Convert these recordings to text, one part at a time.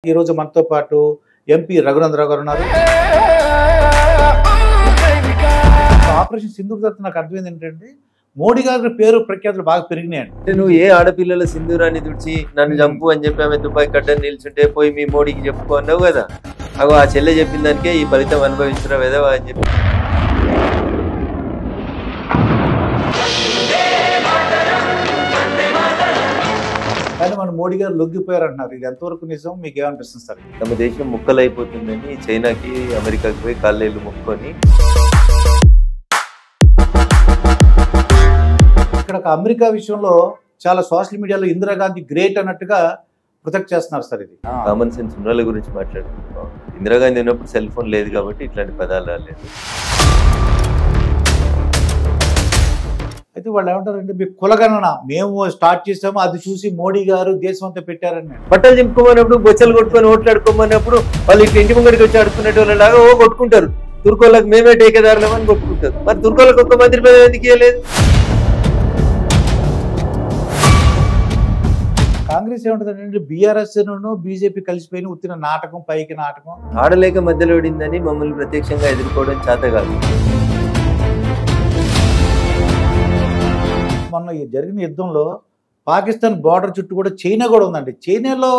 ఈ రోజు మనతో పాటు ఎంపీ రఘునందరావు గారు ఉన్నారు. ఆపరేషన్ సింధూర్ తర్వాత నాకు అర్థమైంది ఏంటంటే మోడీ గారి పేరు ప్రఖ్యాతులు బాగా పెరిగినాయండి. నువ్వు ఏ ఆడపిల్లల సింధూరాన్ని తుడిచి నన్ను చంపు అని చెప్పి ఆమె దుబాయ్ కట్టని నిల్చుంటే పోయి మీ మోడీకి చెప్పుకో అన్నావు కదా. అగో ఆ చెల్లె చెప్పిన దానికే ఈ ఫలితం అనుభవించడం వెదవా అని చెప్పి. కానీ మన మోడీ గారు లొంగిపోయారు అంటున్నారు. ఇది ఎంతవరకు నిజం, మీకు ఏమనిపిస్తుంది సార్? తమ దేశం ముక్కలైపోతుందని చైనాకి అమెరికాకి పోయి కాళ్ళేళ్ళు ముక్కొని ఇక్కడ ఒక అమెరికా విషయంలో చాలా సోషల్ మీడియాలో ఇందిరాగాంధీ గ్రేట్ అన్నట్టుగా ప్రొటెక్ట్ చేస్తున్నారు సార్. ఇది కామన్ సెన్స్ ఉన్న వాళ్ళ గురించి మాట్లాడుకుంటాం. ఇందిరాగాంధీ ఉన్నప్పుడు సెల్ ఫోన్ లేదు కాబట్టి ఇట్లాంటి పదాలు రాలేదు. అయితే వాళ్ళు ఏమంటారంటే మీకు కులగణన మేము స్టార్ట్ చేసాము, అది చూసి మోడీ గారు దేశం అంతా పెట్టారని. బట్టలు చింపుకోమన్నప్పుడు బొచ్చలు కొట్టుకొని ఓట్లాడుకోమన్నప్పుడు వాళ్ళు ఇట్లా ఇంటి ముంగడికి వచ్చి ఆడుకునేట వాళ్ళలాగా ఓ కొట్టుకుంటారు. తుర్కోళ్ళకి మేమే టేకేదారులమని కొట్టుకుంటారు. మరి తుర్కోళ్ళకి ఒక్క మంత్రి పదవి ఎందుకు ఇవ్వలేదు? కాంగ్రెస్ ఏమంటుందంటే బీఆర్ఎస్ బీజేపీ కలిసిపోయిన ఉత్తిన నాటకం, పైకి నాటకం. ఆడలేక మధ్యలో పడిందని మమ్మల్ని ప్రత్యక్షంగా ఎదుర్కోవడం చేత కాదు. మొన్న జరిగిన యుద్ధంలో పాకిస్తాన్ బార్డర్ చుట్టూ కూడా చైనా కూడా ఉందండి. చైనాలో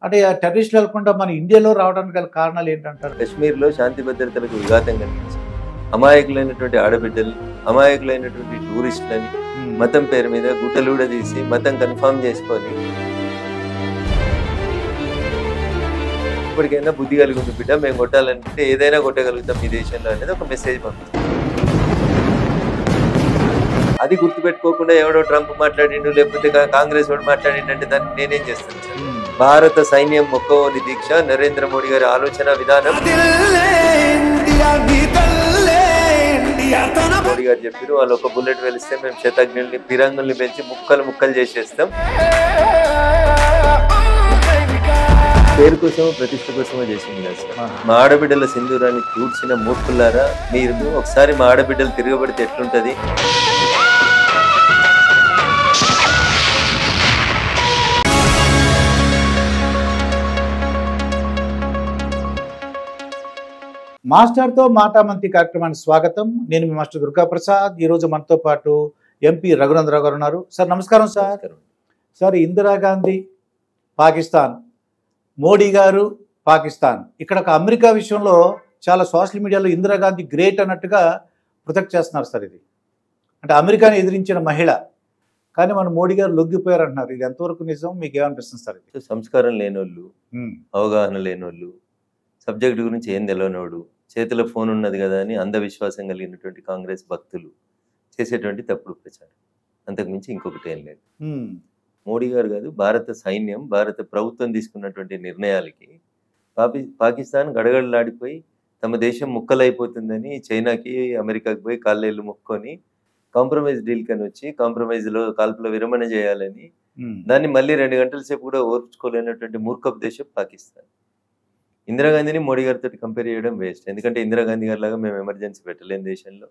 అంటే టెర్రరిస్టులు వెళ్లకుండా మన ఇండియాలో రావడానికి గల కారణాలు ఏంటంటారు? కశ్మీర్లో శాంతి భద్రతలకు విఘాతం కలిగించింది. అమాయకులైనటువంటి ఆడబిడ్డలు, అమాయకులైనటువంటి టూరిస్టులని మతం పేరు మీద గుట్టలుడ తీసి మతం కన్ఫర్మ్ చేసుకొని ఇప్పటికైనా బుద్ధి కలిగి ఉంది బిడ్డ, మేము కొట్టాలనుకుంటే ఏదైనా కొట్టగలుగుతాం ఈ దేశంలో అనేది ఒక మెసేజ్ పంపిస్తాం. అది గుర్తుపెట్టుకోకుండా ఎవడో ట్రంప్ మాట్లాడిండు లేకపోతే కాంగ్రెస్ వాడు మాట్లాడిండంటే దానికి నేనేం చేస్తాను సార్? భారత సైన్యం మొక్కవోని దీక్ష, నరేంద్ర మోడీ గారి ఆలోచన విధానం. మోడీ గారు చెప్పారు వాళ్ళు ఒక బుల్లెట్ వెలిస్తే మేము శతజ్ఞుల్ని ఫిరంగుల్ని పెంచి ముక్కలు ముక్కలు చేసేస్తాం. పేరు కోసమో ప్రతిష్ట కోసమో చేసింది కదా సార్. మా ఆడబిడ్డల సింధూరాన్ని చూడ్చిన మూర్ఖులారా, మీరు ఒకసారి మా ఆడబిడ్డలు తిరగబడితే ఎట్లుంటది? మాస్టర్తో మాటామంతి కార్యక్రమానికి స్వాగతం. నేను మీ మాస్టర్ దుర్గా ప్రసాద్. ఈరోజు మనతో పాటు ఎంపీ రఘునందరావు గారు ఉన్నారు. సార్ నమస్కారం సార్. సార్ ఇందిరాగాంధీ పాకిస్తాన్, మోడీ గారు పాకిస్తాన్. ఇక్కడ ఒక అమెరికా విషయంలో చాలా సోషల్ మీడియాలో ఇందిరాగాంధీ గ్రేట్ అన్నట్టుగా ప్రొటెక్ట్ చేస్తున్నారు సార్. ఇది అంటే అమెరికాని ఎదిరించిన మహిళ, కానీ మన మోడీ గారు లొంగిపోయారు అంటున్నారు. ఇది ఎంతవరకు నిజం, మీకు ఏమనిపిస్తుంది సార్? ఇది సంస్కారం లేనోళ్ళు, అవగాహన లేనోళ్ళు, సబ్జెక్టు గురించి ఏం తెలియనోడు, చేతిలో ఫోన్ ఉన్నది కదా అని అంధవిశ్వాసం కలిగినటువంటి కాంగ్రెస్ భక్తులు చేసేటువంటి తప్పుడు ప్రచారం, అంతకుమించి ఇంకొకటి ఏం లేదు. మోడీ గారు కాదు, భారత సైన్యం, భారత ప్రభుత్వం తీసుకున్నటువంటి నిర్ణయాలకి పాకిస్తాన్ గడగడలాడిపోయి తమ దేశం ముక్కలైపోతుందని చైనాకి అమెరికాకి పోయి కాళ్ళేళ్ళు ముక్కొని కాంప్రమైజ్ డీల్ కని వచ్చి కాంప్రమైజ్లో కాల్పుల విరమణ చేయాలని దాన్ని మళ్ళీ 2 గంటల సేపు కూడా ఓర్చుకోలేనటువంటి మూర్ఖపు దేశం పాకిస్తాన్. ఇందిరాగాంధీని మోడీ గారితో కంపేర్ చేయడం వేస్ట్. ఎందుకంటే ఇందిరాగాంధీ గారి లాగా మేము ఎమర్జెన్సీ పెట్టలేము దేశంలో.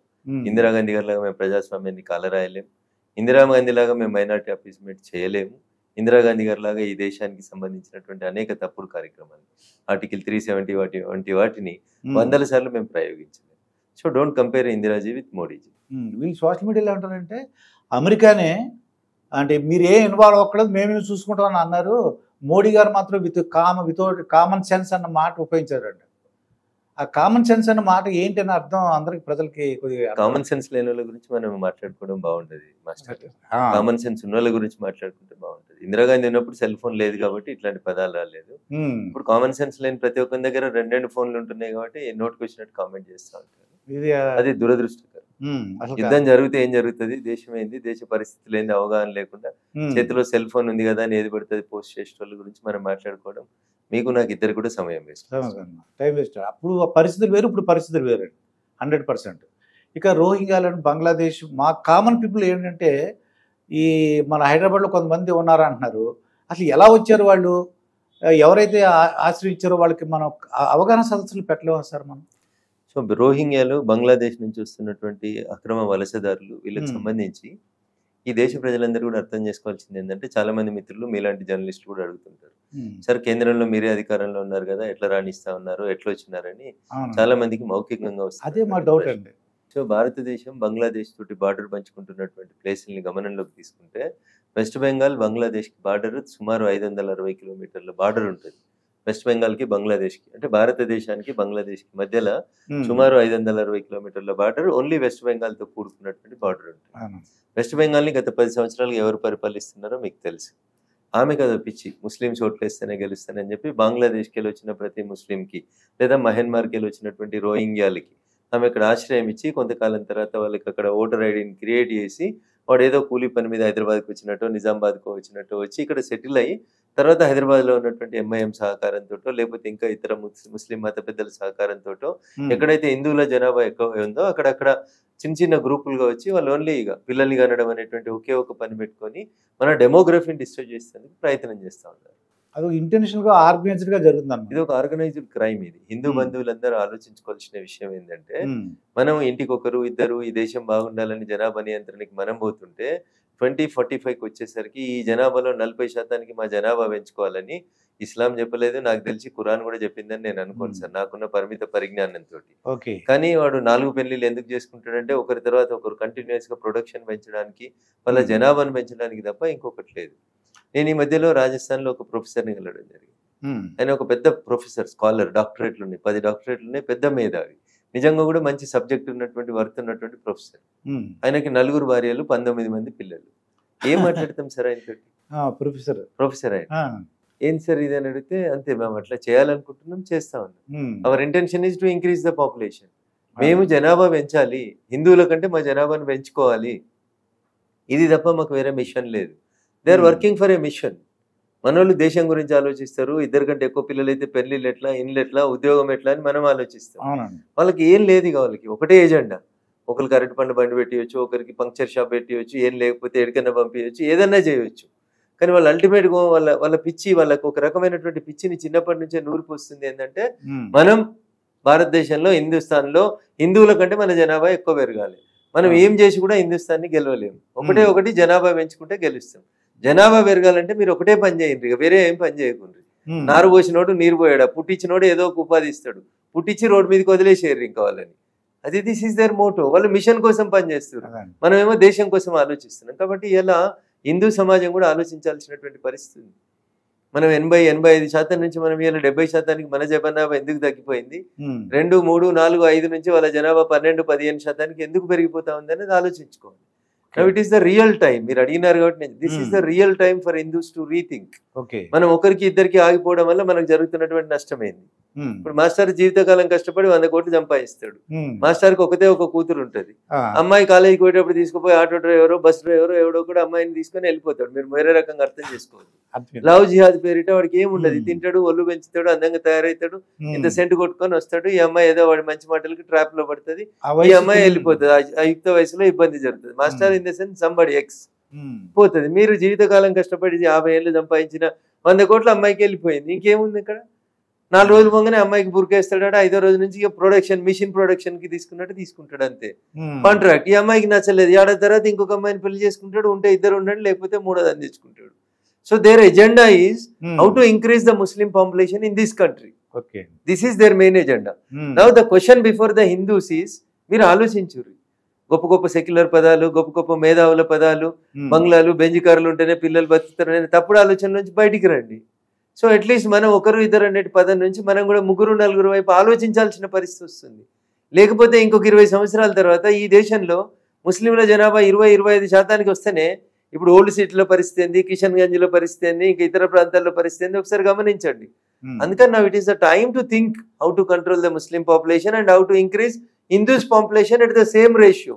ఇందిరాగాంధీ గారి లాగా మేము ప్రజాస్వామ్యాన్ని కాలరాయలేము. ఇందిరాగాంధీ లాగా మేము మైనార్టీ అపీస్మెంట్ చేయలేము. ఇందిరాగాంధీ గారి లాగా ఈ దేశానికి సంబంధించినటువంటి అనేక తప్పుడు కార్యక్రమాలు, ఆర్టికల్ 370 వంటి వాటిని 100 సార్లు మేము ప్రయోగించలేము. So don't compare Indiraji with Modiji. వీళ్ళు సోషల్ మీడియాలో ఏమంటారంటే అమెరికానే అంటే మీరు ఏం ఇన్వాల్వ్ అవ్వకూడదు, మేమేమి చూసుకుంటామని అన్నారు. మోడీ గారు మాత్రం వితౌట్ కామన్ సెన్స్ అన్న మాట ఉపయోగించారండి. ఆ కామన్ సెన్స్ అన్న మాట ఏంటి అని అర్థం అందరికి ప్రజలకి కొద్దిగా. కామన్ సెన్స్ లేని వాళ్ళ గురించి మనం మాట్లాడుకోవడం బాగుంటది మాస్టర్. కామన్ సెన్స్ ఉన్న వాళ్ళ గురించి మాట్లాడుకుంటే బాగుంటది. ఇందిరాగాంధీ ఉన్నప్పుడు సెల్ ఫోన్ లేదు కాబట్టి ఇట్లాంటి పదాలు రాలేదు. ఇప్పుడు కామన్ సెన్స్ లేని ప్రతి ఒక్కరి దగ్గర 2 ఫోన్లు ఉంటున్నాయి కాబట్టి నోటికి వచ్చినట్టు కామెంట్ చేస్తూ ఉంటారు. అది దురదృష్టకరం. యుద్ధం జరిగితే ఏం జరుగుతుంది, దేశం ఏంది, దేశ పరిస్థితులు ఏంది అవగాహన లేకుండా చేతిలో సెల్ ఫోన్ ఉంది కదా అని ఏది పడుతుంది పోస్ట్ చేసే వాళ్ళ గురించి మనం మాట్లాడుకోవడం మీకు నాకు ఇద్దరు కూడా సమయం వేస్ట్, టైం వేస్ట్. అప్పుడు పరిస్థితులు వేరు, ఇప్పుడు పరిస్థితులు వేరు 100%. ఇక రోహింగ్యాలను బంగ్లాదేశ్, మా కామన్ పీపుల్ ఏంటంటే ఈ మన హైదరాబాద్లో కొంతమంది ఉన్నారంటున్నారు. అసలు ఎలా వచ్చారు వాళ్ళు, ఎవరైతే ఆశ్రయించారో వాళ్ళకి మనం అవగాహన సదస్సులు పెట్టలేము సార్ మనం. సో రోహింగ్యాలు బంగ్లాదేశ్ నుంచి వస్తున్నటువంటి అక్రమ వలసదారులు, వీళ్ళకి సంబంధించి ఈ దేశ ప్రజలందరూ కూడా అర్థం చేసుకోవాల్సింది ఏంటంటే, చాలా మంది మిత్రులు మీలాంటి జర్నలిస్టులు కూడా అడుగుతుంటారు, సార్ కేంద్రంలో మీరే అధికారంలో ఉన్నారు కదా, ఎట్లా రాణిస్తా ఉన్నారు, ఎట్లా వచ్చినారని చాలా మందికి మౌఖికంగా అదే వస్తుంది. మా డౌట్ అండి. సో భారతదేశం బంగ్లాదేశ్ తోటి బార్డర్ పంచుకుంటున్నటువంటి ప్లేసుల్ని గమనంలోకి తీసుకుంటే, వెస్ట్ బెంగాల్ బంగ్లాదేశ్కి బార్డర్ సుమారు 560 కిలోమీటర్ల బార్డర్ ఉంటుంది. వెస్ట్ బెంగాల్కి బంగ్లాదేశ్కి, అంటే భారతదేశానికి బంగ్లాదేశ్కి మధ్యలో సుమారు 560 కిలోమీటర్ల బార్డర్ ఓన్లీ వెస్ట్ బెంగాల్తో కూడుకున్నటువంటి బార్డర్ ఉంటుంది. వెస్ట్ బెంగాల్ని గత 10 సంవత్సరాలుగా ఎవరు పరిపాలిస్తున్నారో మీకు తెలుసు. ఆమె కదా పిచ్చి, ముస్లింస్ ఓట్లు వేస్తేనే గెలుస్తానని చెప్పి బంగ్లాదేశ్కి వెళ్ళి వచ్చిన ప్రతి ముస్లింకి, లేదా మహన్మార్కి వెళ్ళి వచ్చినటువంటి రోహింగ్యాలకి ఆమె ఇక్కడ ఆశ్రయం ఇచ్చి కొంతకాలం తర్వాత వాళ్ళకి అక్కడ ఓటర్ ఐడిని క్రియేట్ చేసి, వాడు ఏదో కూలీ పని మీద హైదరాబాద్కి వచ్చినట్టు, నిజామాబాద్కు వచ్చినట్టు వచ్చి ఇక్కడ సెటిల్ అయ్యి, తర్వాత హైదరాబాద్లో ఉన్నటువంటి ఎంఐఎం సహకారంతో, లేకపోతే ఇంకా ఇతర ముస్లిం మత పెద్దల సహకారంతో, ఎక్కడైతే హిందువుల జనాభా ఎక్కువ ఉందో అక్కడక్కడ చిన్న చిన్న గ్రూపులుగా వచ్చి వాళ్ళు ఓన్లీ ఇక పిల్లల్ని కనడం అనేటువంటి ఒకే ఒక పని పెట్టుకొని మన డెమోగ్రఫీని డిస్టర్బ్ చేసేందుకు ప్రయత్నం చేస్తూ ఉన్నారు. అది ఇంటెన్షనల్ గా ఆర్గనైజ్డ్ గా జరుగుతుంది. ఇది ఒక ఆర్గనైజ్డ్ క్రైమ్. ఇది హిందూ బంధువులందరూ ఆలోచించుకోవాల్సిన విషయం ఏంటంటే, మనం ఇంటికి ఒకరు ఇద్దరు ఈ దేశం బాగుండాలని జనాభా నియంత్రణకి మనం పోతుంటే 2045కి వచ్చేసరికి ఈ జనాభాలో 40% మా జనాభా పెంచుకోవాలని ఇస్లాం చెప్పలేదు, నాకు తెలిసి ఖురాన్ కూడా చెప్పిందని నేను అనుకోను సార్, నాకున్న పరిమిత పరిజ్ఞానంతో. కానీ వాడు 4 పెళ్లిళ్ళు ఎందుకు చేసుకుంటాడంటే, ఒకరి తర్వాత ఒకరు కంటిన్యూస్ గా ప్రొడక్షన్ పెంచడానికి, వాళ్ళ జనాభాను పెంచడానికి తప్ప ఇంకొకటి లేదు. నేను ఈ మధ్యలో రాజస్థాన్లో ఒక ప్రొఫెసర్ని కలవడం జరిగింది. ఆయన ఒక పెద్ద ప్రొఫెసర్, స్కాలర్, డాక్టరేట్లు ఉన్నాయి, 10 డాక్టరేట్లు ఉన్నాయి, పెద్ద మేధావి, నిజంగా కూడా మంచి సబ్జెక్ట్ ఉన్నటువంటి వర్త్ ఉన్నటువంటి ప్రొఫెసర్. ఆయనకి 4 భార్యలు, 19 మంది పిల్లలు. ఏం మాట్లాడతాం సార్ ఆయనతోటి? ప్రొఫెసర్ ఆయన. ఏం సార్ ఇది అని అడిగితే, అంతే మేము అట్లా చేయాలనుకుంటున్నాం, చేస్తా ఉన్నాం. Our intention is to increase the population. మేము జనాభా పెంచాలి, హిందువుల కంటే మా జనాభాను పెంచుకోవాలి, ఇది తప్ప మాకు వేరే మిషన్ లేదు. They are working for a mission. మనోళ్ళు దేశం గురించి ఆలోచిస్తారు, 2 కంటే ఎక్కువ పిల్లలు అయితే పెళ్లిళ్ళు ఎట్లా, ఇండ్లు ఎట్లా, ఉద్యోగం ఎట్లా అని మనం ఆలోచిస్తాం. వాళ్ళకి ఏం లేదు, వాళ్ళకి ఒకటే ఎజెండా. ఒకరికి అరటి పండు బండి పెట్టియచ్చు, ఒకరికి పంక్చర్ షాప్ పెట్టియచ్చు, ఏం లేకపోతే ఎక్కడికైనా పంపించవచ్చు, ఏదన్నా చేయవచ్చు. కానీ వాళ్ళు అల్టిమేట్గా వాళ్ళ పిచ్చి, వాళ్ళకి ఒక రకమైనటువంటి పిచ్చిని చిన్నప్పటి నుంచే నూరిపోస్తుంది. ఏంటంటే, మనం భారతదేశంలో హిందుస్థాన్లో హిందువుల కంటే మన జనాభా ఎక్కువ పెరగాలి, మనం ఏం చేసి కూడా హిందుస్థాన్ని గెలవలేము. ఒకటి జనాభా పెంచుకుంటే గెలుస్తాం. జనాభా పెరగాలంటే మీరు ఒకటే పని చేయండి, ఇక వేరే ఏం పని చేయకుండా. నారు పోసినోడు నీరు పోయాడా, పుట్టించినోడు ఏదో ఒక ఉపాధి ఇస్తాడు, పుట్టించి రోడ్డు మీదకి వదిలేసేయరు ఇంకా వాళ్ళని. అది దిస్ ఈస్ దేర్ మోటో. వాళ్ళు మిషన్ కోసం పనిచేస్తారు, మనమేమో దేశం కోసం ఆలోచిస్తున్నాం. కాబట్టి ఇలా హిందూ సమాజం కూడా ఆలోచించాల్సినటువంటి పరిస్థితి. మనం 80-85% నుంచి మనం ఇలా 70%కి మన జనాభా ఎందుకు తగ్గిపోయింది, 2, 3, 4, 5 నుంచి వాళ్ళ జనాభా 12-15% ఎందుకు పెరిగిపోతా ఉంది అనేది ఆలోచించుకోవాలి. Now it is the real time. మీరు అడిగినారు కాబట్టి this is the real time for Hindus to rethink. మనం ఒకరికి ఇద్దరికి ఆగిపోవడం వల్ల మనకు జరుగుతున్నటువంటి నష్టమైంది. ఇప్పుడు మాస్టర్ జీవితకాలం కష్టపడి 100 కోట్లు సంపాదిస్తాడు. మాస్టర్కి ఒకతే ఒక కూతురు ఉంటది. అమ్మాయి కాలేజీకి పోయేటప్పుడు తీసుకుపోయి ఆటో డ్రైవరో బస్ డ్రైవరో ఎవడో కూడా అమ్మాయిని తీసుకొని వెళ్ళిపోతాడు. మీరు వేరే రకంగా అర్థం చేసుకోవాలి. లవ్ జిహాద్ పేరిట వాడికి ఏముండదు, తింటాడు, ఒళ్ళు పెంచుతాడు, అందంగా తయారవుతాడు, ఇంత సెంటు కొట్టుకొని వస్తాడు. ఈ అమ్మాయి ఏదో వాడి మంచి మాటలకి ట్రాప్ లో పడుతుంది, ఈ అమ్మాయి వెళ్ళిపోతుంది. ఆ యుక్త వయసులో ఇబ్బంది జరుగుతుంది. Master in the sense somebody X పోతుంది. మీరు జీవితకాలం కష్టపడి 50 ఏళ్ళు సంపాదించిన 100 కోట్ల అమ్మాయికి వెళ్ళిపోయింది. ఇంకేముంది ఇక్కడ? 4 రోజులు పోగానే అమ్మాయికి బురికేస్తాడట, 5వ రోజు నుంచి ప్రొడక్షన్, మిషన్ ప్రొడక్షన్ కి తీసుకున్నట్టు తీసుకుంటాడు, అంతే కాంట్రాక్ట్. ఈ అమ్మాయికి నచ్చలేదు, ఏడాది తర్వాత ఇంకొక అమ్మాయిని పెళ్లి చేసుకుంటాడు, ఉంటే 2 ఉండండి, లేకపోతే 3వ తెచ్చుకుంటాడు. So their agenda is how to increase the Muslim population in this country. This is their main agenda. Now the question before the Hindus is, మీరు ఆలోచించుర్రి, గొప్ప గొప్ప సెక్యులర్ పదాలు, గొప్ప గొప్ప మేధావుల పదాలు, బంగ్లాలు, బెంజ్ కార్లు ఉంటేనే పిల్లలు బతుకుతారు అనే తప్పుడు ఆలోచన నుంచి బయటికి రండి. సో అట్లీస్ట్ మనం 1, 2 అనే పదం నుంచి మనం కూడా 3, 4 వైపు ఆలోచించాల్సిన పరిస్థితి వస్తుంది. లేకపోతే ఇంకొక 20 సంవత్సరాల తర్వాత ఈ దేశంలో ముస్లింల జనాభా 20-25% వస్తేనే ఇప్పుడు ఓల్డ్ సిటీలో పరిస్థితి ఏంది, కిషన్ గంజ్లో పరిస్థితి ఏంది, ఇంకా ఇతర ప్రాంతాల్లో పరిస్థితి ఏంది ఒకసారి గమనించండి. అందుకని now it is the time to think how to control the Muslim population and how to increase Hindus population at the same ratio.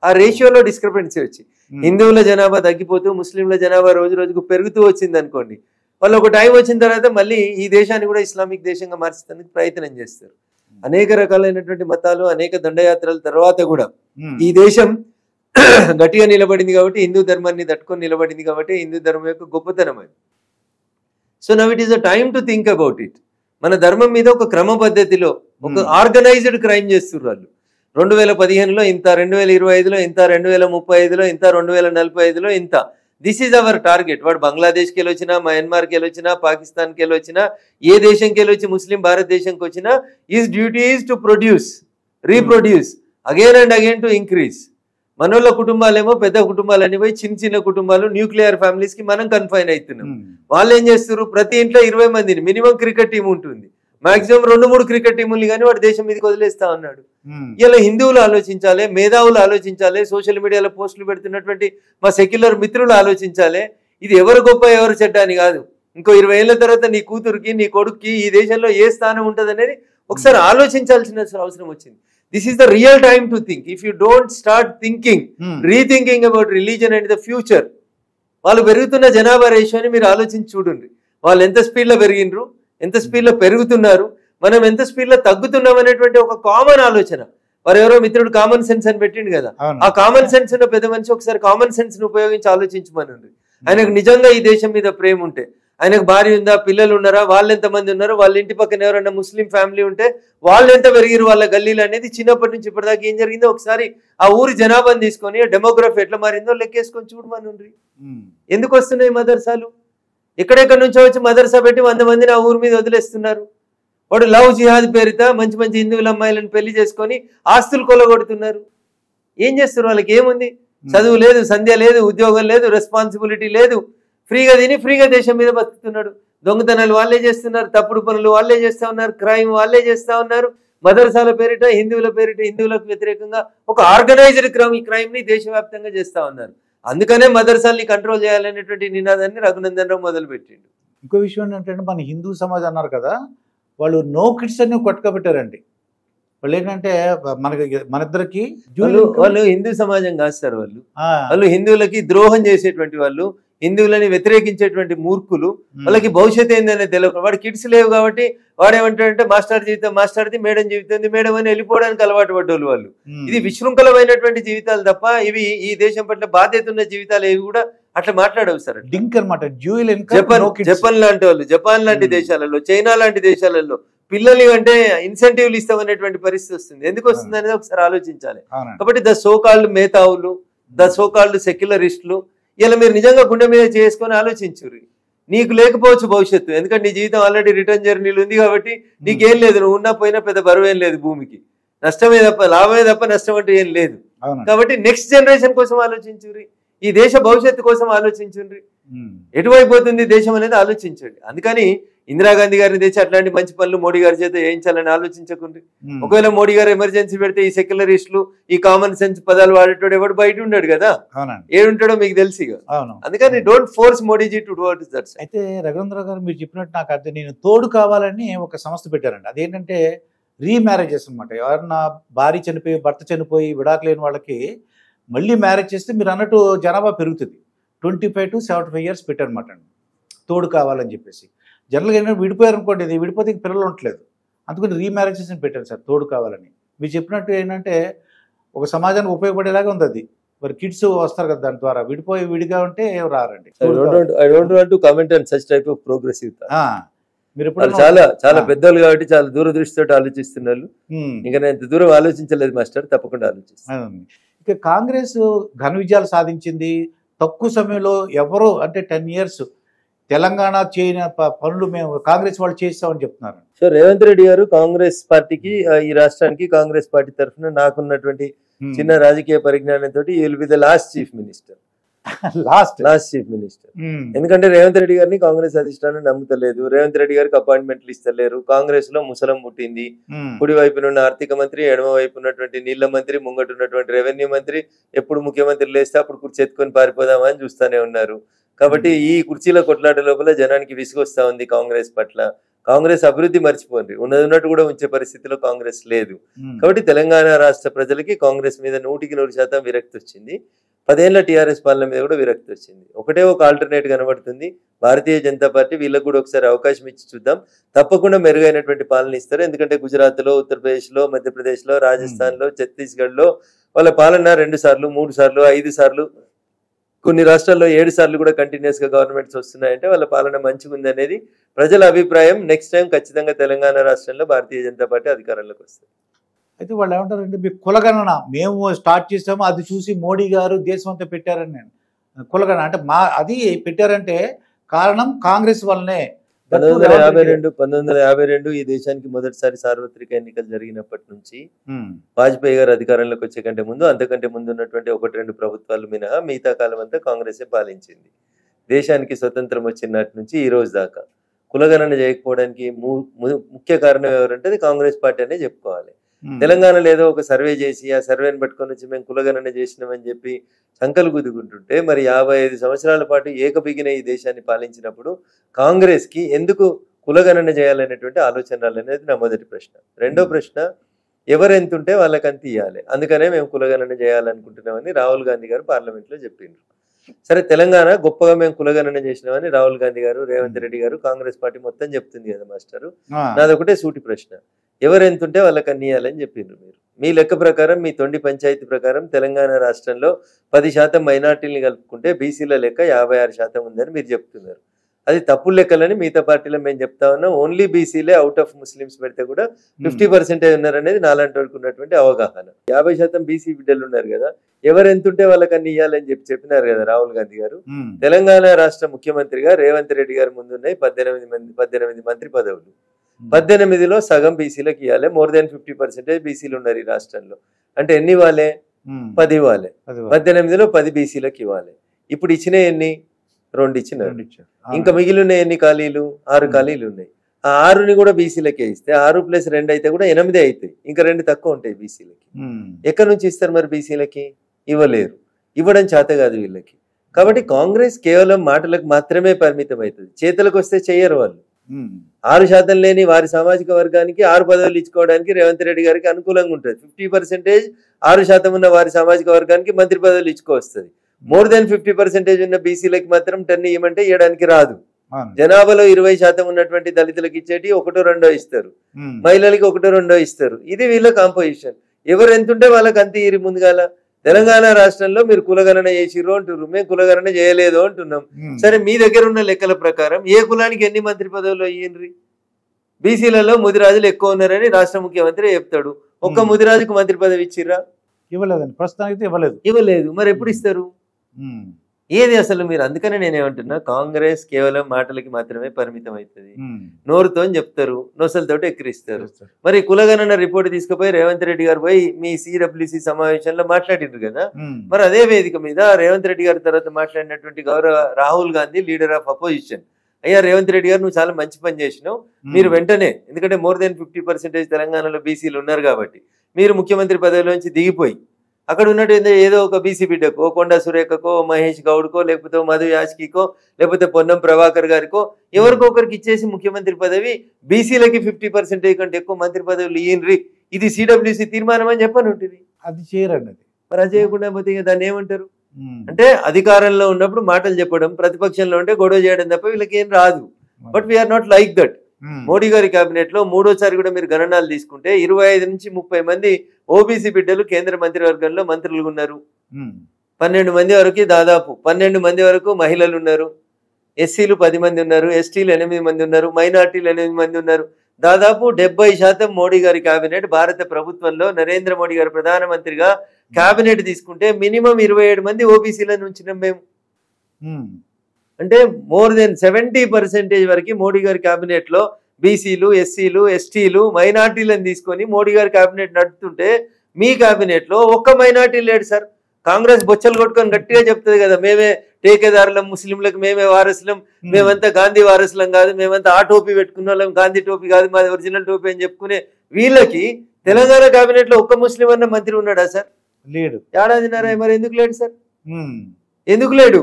ఆ రేషియోలో డిస్క్రిపెన్సీ వచ్చి హిందువుల జనాభా తగ్గిపోతూ ముస్లింల జనాభా రోజు రోజుకు పెరుగుతూ వచ్చింది అనుకోండి, వాళ్ళు ఒక టైం వచ్చిన తర్వాత మళ్ళీ ఈ దేశాన్ని కూడా ఇస్లామిక్ దేశంగా మార్చేందుకు ప్రయత్నం చేస్తారు. అనేక రకాలైనటువంటి మతాలు, అనేక దండయాత్రల తర్వాత కూడా ఈ దేశం గట్టిగా నిలబడింది కాబట్టి, హిందూ ధర్మాన్ని తట్టుకొని నిలబడింది కాబట్టి హిందూ ధర్మం యొక్క గొప్పతనం అది. So now it is the time to think about it. మన ధర్మం మీద ఒక క్రమ పద్ధతిలో ఒక ఆర్గనైజ్డ్ క్రైమ్ చేస్తున్నారు వాళ్ళు. 2015లో ఇంత, 2025లో ఇంత, 2035లో ఇంత, 2045లో ఇంత. This is our target. వాడు బంగ్లాదేశ్కి వెళ్ళొచ్చినా, మయన్మార్కి వెళ్ళొచ్చినా, పాకిస్తాన్కి వెళ్ళొచ్చినా, ఏ దేశంకి వెళ్ళొచ్చి ముస్లిం భారతదేశంకి వచ్చినా, his duty is to produce, reproduce again and again to increase. మనోళ్ళ కుటుంబాలేమో పెద్ద కుటుంబాలని పోయి చిన్న చిన్న కుటుంబాలు, న్యూక్లియర్ ఫ్యామిలీస్ కి మనం కన్ఫైన్ అవుతున్నాం. వాళ్ళు ఏం చేస్తారు, ప్రతి ఇంట్లో 20 మందిని మినిమం క్రికెట్ టీం ఉంటుంది, మాక్సిమం 2-3 క్రికెట్ టీములు కానీ వాడు దేశం మీదకి వదిలేస్తా ఉన్నాడు. ఇలా హిందువులు ఆలోచించాలి, మేధావులు ఆలోచించాలి, సోషల్ మీడియాలో పోస్టులు పెడుతున్నటువంటి మా సెక్యులర్ మిత్రులు ఆలోచించాలి. ఇది ఎవరు గొప్ప ఎవరు చెడ్డ అని కాదు. ఇంకో 20 ఏళ్ల తర్వాత నీ కూతురికి, నీ కొడుక్కి ఈ దేశంలో ఏ స్థానం ఉంటుంది అనేది ఒకసారి ఆలోచించాల్సిన అవసరం వచ్చింది. This is the real time to think. If you don't start thinking, rethinking about religion and the future, వాళ్ళు పెరుగుతున్న జనాభా రేషియోని మీరు ఆలోచించి చూడండి. వాళ్ళు ఎంత స్పీడ్లో పెరిగినరు, ఎంత స్పీడ్లో పెరుగుతున్నారు, మనం ఎంత స్పీడ్లో తగ్గుతున్నాం అనేటువంటి ఒక కామన్ ఆలోచన. వారు ఎవరో మిత్రుడు కామన్ సెన్స్ అని పెట్టిండు కదా, ఆ కామన్ సెన్స్ ఉన్న పెద్ద మనిషి ఒకసారి కామన్ సెన్స్ ని ఉపయోగించి ఆలోచించమనండి. ఆయనకు నిజంగా ఈ దేశం మీద ప్రేమ ఉంటే, ఆయనకు భార్య ఉందా, పిల్లలు ఉన్నారా, వాళ్ళు ఎంతమంది ఉన్నారు, వాళ్ళ ఇంటి పక్కన ఎవరన్నా ముస్లిం ఫ్యామిలీ ఉంటే వాళ్ళు ఎంత పెరిగిరు వాళ్ళ గల్లీలు అనేది, చిన్నప్పటి నుంచి ఇప్పటిదాకా ఏం జరిగిందో ఒకసారి ఆ ఊరి జనాభాను తీసుకొని డెమోగ్రఫీ ఎట్లా మారిందో లెక్కేసుకొని చూడమని. ఎందుకు వస్తున్నాయి మదర్సాలు? ఎక్కడెక్కడి నుంచో వచ్చి మదర్సా పెట్టి 100 మందిని ఆ ఊరి మీద వదిలేస్తున్నారు. వాడు లవ్ జిహాద్ పేరుతో మంచి మంచి హిందువుల అమ్మాయిలను పెళ్లి చేసుకొని ఆస్తులు కొల్లగొడుతున్నారు. ఏం చేస్తారు? వాళ్ళకి ఏముంది? చదువు లేదు, సంధ్య లేదు, ఉద్యోగం లేదు, రెస్పాన్సిబిలిటీ లేదు, ఫ్రీగా తిని ఫ్రీగా దేశం మీద బతుకుతున్నాడు. దొంగతనాలు వాళ్ళే చేస్తున్నారు, తప్పుడు పనులు వాళ్ళే చేస్తా ఉన్నారు, క్రైమ్ వాళ్ళే చేస్తా ఉన్నారు. మదర్సాల పేరిట, హిందువుల పేరిట, హిందువులకు వ్యతిరేకంగా ఒక ఆర్గనైజ్డ్ క్రైమ్ ని దేశవ్యాప్తంగా చేస్తా ఉన్నారు. అందుకనే మదర్సాల్ని కంట్రోల్ చేయాలనేటువంటి నినాదాన్ని రఘునందన్ రావు మొదలు పెట్టిండు. ఇంకో విషయం ఏంటంటే, మన హిందూ సమాజం అన్నారు కదా, వాళ్ళు నో కిడ్స్ అని కొట్టుకోబెట్టారండి. వాళ్ళు ఏంటంటే మన ఇద్దరికి వాళ్ళు హిందూ సమాజం కాదు సార్, వాళ్ళు హిందువులకి ద్రోహం చేసేటువంటి వాళ్ళు, హిందువులని వ్యతిరేకించేటువంటి మూర్ఖులు. వాళ్ళకి భవిష్యత్తు ఏందనే తెలియదు. వాడు కిడ్స్ లేవు కాబట్టి వాడేమంటాడంటే మాస్టర్ జీవితం మాస్టర్ది, మేడం జీవితం మేడం అని వెళ్ళిపోవడానికి అలవాటు పడ్డోళ్ళు వాళ్ళు. ఇది విశృంఖలమైనటువంటి జీవితాలు తప్ప ఇవి ఈ దేశం పట్ల బాధ్యత ఉన్న జీవితాలు ఏవి కూడా అట్లా మాట్లాడవు సార్. డింక్ అనమాట. జపాన్ లాంటి వాళ్ళు, జపాన్ లాంటి దేశాలలో, చైనా లాంటి దేశాలలో పిల్లలు అంటే ఇన్సెంటివ్లు ఇస్తామనేటువంటి పరిస్థితి వస్తుంది. ఎందుకు వస్తుంది అనేది ఒకసారి ఆలోచించాలి. కాబట్టి ద సోకాల్డ్ మేధావులు, ద సోకాల్డ్ సెక్యులరిస్టులు ఇలా మీరు నిజంగా గుండె మీద చేసుకొని ఆలోచించుర్రి. నీకు లేకపోవచ్చు భవిష్యత్తు, ఎందుకంటే నీ జీవితం ఆల్రెడీ రిటర్న్ జర్నీలు ఉంది కాబట్టి నీకేం లేదు, నువ్వు ఉన్నా పోయినా పెద్ద బరువు ఏం లేదు, భూమికి నష్టమే తప్ప లాభమే తప్ప నష్టం అంటే ఏం లేదు. కాబట్టి నెక్స్ట్ జనరేషన్ కోసం ఆలోచించుర్రి, ఈ దేశ భవిష్యత్తు కోసం ఆలోచించుండ్రి, ఎటువైపు పోతుంది దేశం అనేది ఆలోచించండి. అందుకని ఇందిరాగాంధీ గారిని తెచ్చి అట్లాంటి మంచి పనులు మోడీ గారి చేత వేయించాలని ఆలోచించకుండ్రి. ఒకవేళ మోడీ గారు ఎమర్జెన్సీ పెడితే ఈ సెక్యులరిస్టులు, ఈ కామన్ సెన్స్ పదాలు వాడేటోడు ఎవడు బయట ఉన్నాడు కదా, ఏడుంటాడో మీకు తెలుసు. అందుకని don't force Modiji to do that. అయితే రఘునందరావు గారు మీరు చెప్పినట్టు నాకు అర్థం, నేను తోడు కావాలని ఒక సంస్థ పెట్టారండి. అదేంటంటే రీమ్యారేజెస్ అనమాట. ఎవరన్నా భార్య చనిపోయి, భర్త చనిపోయి విడాకు లేని వాళ్ళకి మళ్ళీ మ్యారేజ్ చేస్తే మీరు అన్నట్టు జనాభా పెరుగుతుంది. 25 to 75 years పెట్టారనమాట అండి, తోడు కావాలని చెప్పేసి. జనరల్గా ఏంటంటే విడిపోయారు అనుకోండి, ఇది విడిపోతే పిల్లలు ఉండట్లేదు, అందుకని రీమ్యారేజెస్ పెట్టారు సార్ తోడు కావాలని. మీరు చెప్పినట్టు ఏంటంటే ఒక సమాజానికి ఉపయోగపడేలాగా ఉంది అది. మరి కిడ్స్ వస్తారు కదా దాని ద్వారా, విడిపోయి విడిగా ఉంటే రారండి. మీరు చాలా చాలా పెద్దలు కాబట్టి చాలా దూరదృష్టితో ఆలోచిస్తున్నారు. ఇంకా నేను ఇంత దూరం ఆలోచించలేదు మాస్టర్, తప్పకుండా ఆలోచిస్తాను. ఇక కాంగ్రెస్ ఘన విజయాలు సాధించింది తక్కువ సమయంలో. ఎవరో అంటే 10 years తెలంగాణ చేయని పనులు మేము కాంగ్రెస్ వాళ్ళు చేస్తామని చెప్తున్నారు. సో రేవంత్ రెడ్డి గారు కాంగ్రెస్ పార్టీకి, ఈ రాష్ట్రానికి కాంగ్రెస్ పార్టీ తరఫున నాకున్నటువంటి చిన్న రాజకీయ పరిజ్ఞానంతో you will be the last chief minister. Last chief minister. ఎందుకంటే రేవంత్ రెడ్డి గారిని కాంగ్రెస్ అధిష్టానం నమ్ముతలేదు, రేవంత్ రెడ్డి గారికి అపాయింట్మెంట్లు ఇస్తలేరు. కాంగ్రెస్ లో ముసలం పుట్టింది. కుడి వైపునున్న ఆర్థిక మంత్రి, ఎడమ వైపు ఉన్నటువంటి నీళ్ల మంత్రి, ముంగటున్నటువంటి రెవెన్యూ మంత్రి ఎప్పుడు ముఖ్యమంత్రి లేస్తే అప్పుడు కుర్చీ ఎత్తుకొని పారిపోదామా అని చూస్తూనే ఉన్నారు. కాబట్టి ఈ కుర్చీల కొట్లాట లోపల జనానికి విసుగొస్తా ఉంది కాంగ్రెస్ పట్ల. కాంగ్రెస్ అభివృద్ధి మర్చిపోండి, ఉన్నట్టు కూడా ఉంచే పరిస్థితిలో కాంగ్రెస్ లేదు. కాబట్టి తెలంగాణ రాష్ట్ర ప్రజలకి కాంగ్రెస్ మీద 100% విరక్తి వచ్చింది. 10 ఏళ్ల టీఆర్ఎస్ పాలన మీద కూడా విరక్తి వచ్చింది. ఒకటే ఒక ఆల్టర్నేట్ కనబడుతుంది, భారతీయ జనతా పార్టీ. వీళ్ళకు కూడా ఒకసారి అవకాశం ఇచ్చి చూద్దాం, తప్పకుండా మెరుగైనటువంటి పాలన ఇస్తారు. ఎందుకంటే గుజరాత్ లో, ఉత్తరప్రదేశ్ లో, మధ్యప్రదేశ్ లో, రాజస్థాన్ లో, ఛత్తీస్గఢ్ లో వాళ్ళ పాలన 2 సార్లు, 3 సార్లు, 5 సార్లు, కొన్ని రాష్ట్రాల్లో 7 సార్లు కూడా కంటిన్యూస్ గా గవర్నమెంట్స్ వస్తున్నాయంటే వాళ్ళ పాలన మంచిగా ఉంది అనేది ప్రజల అభిప్రాయం. నెక్స్ట్ టైం ఖచ్చితంగా తెలంగాణ రాష్ట్రంలో భారతీయ జనతా పార్టీ అధికారంలోకి వస్తుంది. అయితే వాళ్ళు ఏమంటారంటే మీకు కులగణన మేము స్టార్ట్ చేసాము, అది చూసి మోడీ గారు దేశం అంతా పెట్టారని. నేను కులగణన అంటే అది పెట్టారంటే కారణం కాంగ్రెస్ వల్లనే. 1952 ఈ దేశానికి మొదటిసారి సార్వత్రిక ఎన్నికలు జరిగినప్పటి నుంచి వాజ్పేయి గారు అధికారంలోకి వచ్చే కంటే ముందు, అంతకంటే ముందు ఉన్నటువంటి 1-2 ప్రభుత్వాలు మినహా మిగతా కాలం అంతా కాంగ్రెసే పాలించింది. దేశానికి స్వతంత్రం వచ్చినట్టు నుంచి ఈ రోజు దాకా కులగణన చేయకపోవడానికి ముఖ్య కారణం ఎవరంటే అది కాంగ్రెస్ పార్టీ అనే చెప్పుకోవాలి. తెలంగాణలో ఏదో ఒక సర్వే చేసి ఆ సర్వేని పట్టుకొని వచ్చి మేము కులగణన చేసినామని చెప్పి సంకలు గుద్దుకుంటుంటే, మరి 55 సంవత్సరాల పాటు ఏకబిగిన ఈ దేశాన్ని పాలించినప్పుడు కాంగ్రెస్ కి ఎందుకు కులగణన చేయాలనేటువంటి ఆలోచనలు అనేది నా మొదటి ప్రశ్న. రెండో ప్రశ్న, ఎవరు ఎంత ఉంటే వాళ్ళకి అంత ఇవ్వాలి, అందుకనే మేము కులగణన చేయాలనుకుంటున్నామని రాహుల్ గాంధీ గారు పార్లమెంట్ లో చెప్పిండ్రు. సరే, తెలంగాణ గొప్పగా మేము కులగణన చేసినామని రాహుల్ గాంధీ గారు, రేవంత్ రెడ్డి గారు, కాంగ్రెస్ పార్టీ మొత్తం చెప్తుంది కదా మాస్టరు. నాదొకటే సూటి ప్రశ్న, ఎవరు ఎంత ఉంటే వాళ్ళకి అన్ని ఇవ్వాలని చెప్పిండ్రు మీరు. మీ లెక్క ప్రకారం, మీ తొండి పంచాయతీ ప్రకారం తెలంగాణ రాష్ట్రంలో 10% మైనార్టీని కలుపుకుంటే బీసీల లెక్క 56% ఉందని మీరు చెప్తున్నారు. అది తప్పు లెక్కలని మిగతా పార్టీలో మేము చెప్తా ఉన్నాం. ఓన్లీ బీసీలే అవుట్ ఆఫ్ ముస్లిమ్స్ పెడితే కూడా 50% ఉన్నారనేది నాలాంటి వాళ్ళకి ఉన్నటువంటి అవగాహన. 50% బీసీ బిడ్డలు ఉన్నారు కదా, ఎవరు ఎంత ఉంటే వాళ్ళకి అన్ని ఇవ్వాలని చెప్పినారు కదా రాహుల్ గాంధీ గారు. తెలంగాణ రాష్ట్ర ముఖ్యమంత్రిగా రేవంత్ రెడ్డి గారి ముందున్నాయి 18 మంత్రి పదవులు. 18లో సగం బీసీలకు ఇవ్వాలి. మోర్ దాన్ 50% బీసీలు ఉన్నారు ఈ రాష్ట్రంలో. అంటే ఎన్ని ఇవ్వాలి? 10 ఇవ్వాలి. 18లో 10 బీసీలకు ఇవ్వాలి. ఇప్పుడు ఇచ్చిన ఎన్ని? 2 ఇచ్చినారు. ఇంకా మిగిలిన ఎన్ని ఖాళీలు? 6 ఖాళీలు ఉన్నాయి. ఆ 6ని కూడా బీసీలకే ఇస్తే 6 + 2 అయితే కూడా 8 అవుతాయి. ఇంకా 2 తక్కువ ఉంటాయి బీసీలకి. ఎక్కడి నుంచి ఇస్తారు మరి బీసీలకి? ఇవ్వలేరు. ఇవ్వడం చేత కాదు వీళ్ళకి. కాబట్టి కాంగ్రెస్ కేవలం మాటలకు మాత్రమే పరిమితం అవుతుంది, చేతులకు వస్తే చెయ్యరు వాళ్ళు. 6% లేని వారి సామాజిక వర్గానికి 6 పదవులు ఇచ్చుకోవడానికి రేవంత్ రెడ్డి గారికి అనుకూలంగా ఉంటుంది. 50% 6% ఉన్న వారి సామాజిక వర్గానికి మంత్రి పదవులు ఇచ్చుకోవస్తుంది. మోర్ దాన్ 50% ఉన్న బీసీలకి మాత్రం 10 ఇవ్వమంటే ఇవ్వడానికి రాదు. జనాభాలో 20% ఉన్నటువంటి దళితులకు ఇచ్చేటి 1-2 ఇస్తారు, మహిళలకి 1-2 ఇస్తారు. ఇది వీళ్ళ కాంపోజిషన్. ఎవరు ఎంతుంటే వాళ్ళకి అంత ఇరి. ముందుగాల తెలంగాణ రాష్ట్రంలో మీరు కులగణన చేసిర్రు అంటున్నారు, మేము కులగణన చేయలేదు అంటున్నాం. సరే, మీ దగ్గర ఉన్న లెక్కల ప్రకారం ఏ కులానికి ఎన్ని మంత్రి పదవులు అయ్యిండ్రి? బీసీలలో ముదిరాజులు ఎక్కువ ఉన్నారని రాష్ట్ర ముఖ్యమంత్రి చెప్తాడు. ఒక్క ముదిరాజుకు మంత్రి పదవి ఇచ్చిర్రా? ఇవ్వలేదండి, ప్రస్తుతానికి ఇవ్వలేదు. మరి ఎప్పుడు ఇస్తారు? ఏది అసలు మీరు? అందుకనే నేనేమంటున్నా, కాంగ్రెస్ కేవలం మాటలకి మాత్రమే పరిమితం అవుతుంది. నోరుతో చెప్తారు, నొసలతో ఎక్కిరిస్తారు. మరి కులగణన రిపోర్ట్ తీసుకుపోయి రేవంత్ రెడ్డి గారు పోయి మీ CWC సమావేశంలో మాట్లాడిండ్రు కదా. మరి అదే వేదిక మీద రేవంత్ రెడ్డి గారి తర్వాత మాట్లాడినటువంటి గౌరవ Rahul Gandhi, leader of opposition, అయ్యా రేవంత్ రెడ్డి గారు నువ్వు చాలా మంచి పని చేసినావు, మీరు వెంటనే, ఎందుకంటే మోర్ దాన్ 50% తెలంగాణలో బీసీలు ఉన్నారు కాబట్టి, మీరు ముఖ్యమంత్రి పదవిలోంచి దిగిపోయి అక్కడ ఉన్నట్టు ఏదో ఒక బీసీ బిడ్డకో, కొండా సురేఖకో, మహేష్ గౌడ్కో, లేకపోతే మధు యాష్కికో, లేకపోతే పొన్నం ప్రభాకర్ గారికో ఎవరికో ఒకరికి ఇచ్చేసి ముఖ్యమంత్రి పదవి, బీసీలకి 50% కంటే ఎక్కువ మంత్రి పదవులు ఇయ్యండ్రి, ఇది CWC తీర్మానం అని చెప్పని ఉంటుంది. అది చేయరండి. మరి అది చేయకుండా పోతే దాన్ని ఏమంటారు? అంటే అధికారంలో ఉన్నప్పుడు మాటలు చెప్పడం, ప్రతిపక్షంలో ఉంటే గొడవ చేయడం తప్ప వీళ్ళకి ఏం రాదు. But we are not like that. Modi గారి కేబినెట్ లో మూడోసారి కూడా మీరు గణనాలు తీసుకుంటే 25 నుంచి 30 మంది ఓబీసీ బిడ్డలు కేంద్ర మంత్రివర్గంలో మంత్రులు ఉన్నారు. 12 మంది వరకు, దాదాపు 12 మంది వరకు మహిళలు ఉన్నారు. ఎస్సీలు 10 మంది ఉన్నారు, ఎస్టీలు 8 మంది ఉన్నారు, మైనార్టీలు 8 మంది ఉన్నారు. దాదాపు 70% మోడీ గారి కేబినెట్, భారత ప్రభుత్వంలో నరేంద్ర మోడీ గారు ప్రధానమంత్రిగా కేబినెట్ తీసుకుంటే మినిమం 27 మంది ఓబీసీలను ఉంచినాం మేము. అంటే మోర్ దెన్ 70% వరకు మోడీ గారి కేబినెట్ లో బీసీలు, ఎస్సీలు, ఎస్టీలు, మైనార్టీలను తీసుకొని మోడీ గారి కేబినెట్ నడుపుతుంటే మీ కేబినెట్ లో ఒక్క మైనార్టీ లేడు సార్. కాంగ్రెస్ బొచ్చలు కొట్టుకొని గట్టిగా చెప్తుంది కదా, మేమే టేకేదారులం, ముస్లింలకు మేమే వారసులం, మేమంతా గాంధీ వారసులం కాదు, మేమంతా ఆ టోపీ పెట్టుకున్న వాళ్ళం, గాంధీ టోపీ కాదు మాది ఒరిజినల్ టోపీ అని చెప్పుకునే వీళ్ళకి తెలంగాణ కేబినెట్ లో ఒక్క ముస్లిం అన్న మంత్రి ఉన్నాడా సార్? లేడు. ఏడాదిన్నర. మరి ఎందుకు లేడు సార్? ఎందుకు లేడు?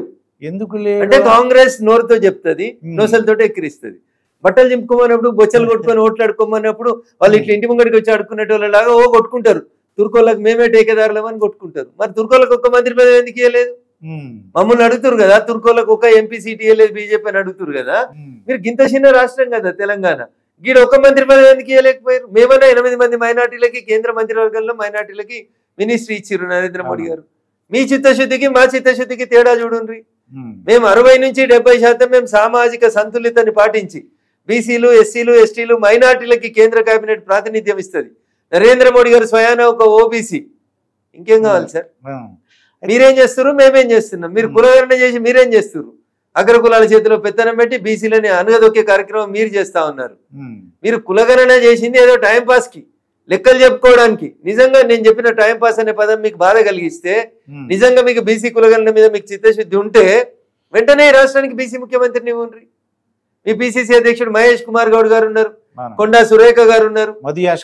అంటే కాంగ్రెస్ నోరుతో చెప్తుంది, నోసలతో ఎక్కిరిస్తుంది. బట్టలు చింపుకోమన్నప్పుడు, బొచ్చలు కొట్టుకొని ఓట్లు అడుకోమన్నప్పుడు వాళ్ళు ఇట్లా ఇంటి ముంగడికి వచ్చి అడుక్కునే వాళ్ళలాగా కొట్టుకుంటారు. తుర్కోళ్ళకి మేమే టేకేదారులం అని కొట్టుకుంటారు. మరి తుర్కోళ్ళకి ఒక్క మంత్రి పదవి ఎందుకు ఇవ్వలేదు? మమ్మల్ని అడుగుతారు కదా, తుర్కోళ్ళకి ఒక ఎంపీ సీట్ ఇవ్వలేదు బీజేపీ అని అడుగుతారు కదా. మీరు గింత చిన్న రాష్ట్రం కదా తెలంగాణ, గీడ ఒక్క మంత్రి పదవి ఎందుకు ఇవ్వలేకపోయారు? మేమన్నా 8 మంది మైనార్టీలకి కేంద్ర మంత్రివర్గంలో మైనార్టీలకి మినిస్ట్రీ ఇచ్చిర్రు నరేంద్ర మోడీ గారు. మీ చిత్తశుద్ధికి మా చిత్తశుద్ధికి తేడా చూడండి. మేము 60 నుంచి 70% మేము సామాజిక సంతులితాన్ని పాటించి బీసీలు, ఎస్సీలు, ఎస్టీలు, మైనార్టీలకి కేంద్ర కేబినెట్ ప్రాతినిధ్యం ఇస్తుంది. నరేంద్ర మోడీ గారు స్వయాన ఒక ఓబీసీ. ఇంకేం కావాలి సార్? మీరేం చేస్తున్నారు, మేమేం చేస్తున్నాం? మీరు కులగణన చేసి మీరేం చేస్తున్నారు? అగ్రకులాల చేతిలో పెత్తనం పెట్టి బీసీలని అనగదొక్కే కార్యక్రమం మీరు చేస్తా ఉన్నారు. మీరు కులగణన చేసింది ఏదో టైంపాస్కి, లెక్కలు చెప్పుకోవడానికి. నిజంగా నేను చెప్పిన టైంపాస్ అనే పదం మీకు బాధ కలిగిస్తే, నిజంగా మీకు బీసీ కులగణన మీద మీకు చిత్తశుద్ధి ఉంటే వెంటనే ఈ రాష్ట్రానికి బీసీ ముఖ్యమంత్రిని ఇవ్వండి. మీ పిసిసి అధ్యక్షుడు మహేష్ కుమార్ గౌడ్ గారు ఉన్నారు, కొండా సురేఖ గారు ఉన్నారు,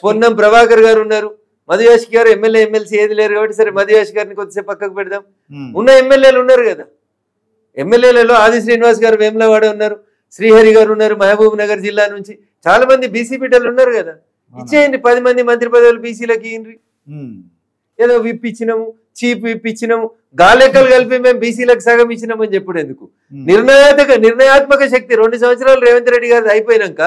పొన్నం ప్రభాకర్ గారు ఉన్నారు. మధుయాష్ గారు ఎమ్మెల్యే ఎమ్మెల్సీ ఏది లేరు కాబట్టి సరే మధుయాష్ గారిని కొద్దిసేపు పక్కకు పెడదాం. ఉన్న ఎమ్మెల్యేలు ఉన్నారు కదా, ఎమ్మెల్యేలలో ఆది శ్రీనివాస్ గారు వేములవాడ ఉన్నారు, శ్రీహరి గారు ఉన్నారు మహబూబ్ నగర్ జిల్లా నుంచి. చాలా మంది బీసీ బిడ్డలు ఉన్నారు కదా, ఇచ్చేయండి. 10 మంది మంత్రి పదవులు బీసీలకి ఇయ్యండి. ఏదో విప్ ఇచ్చినాము, చీప్ విప్ ఇచ్చినాము, గాలెక్కలు కలిపి మేము బీసీలకు సగం ఇచ్చినామని చెప్పుడు ఎందుకు? నిర్ణయాత్మక శక్తి 2 సంవత్సరాలు రేవంత్ రెడ్డి గారు అయిపోయినాక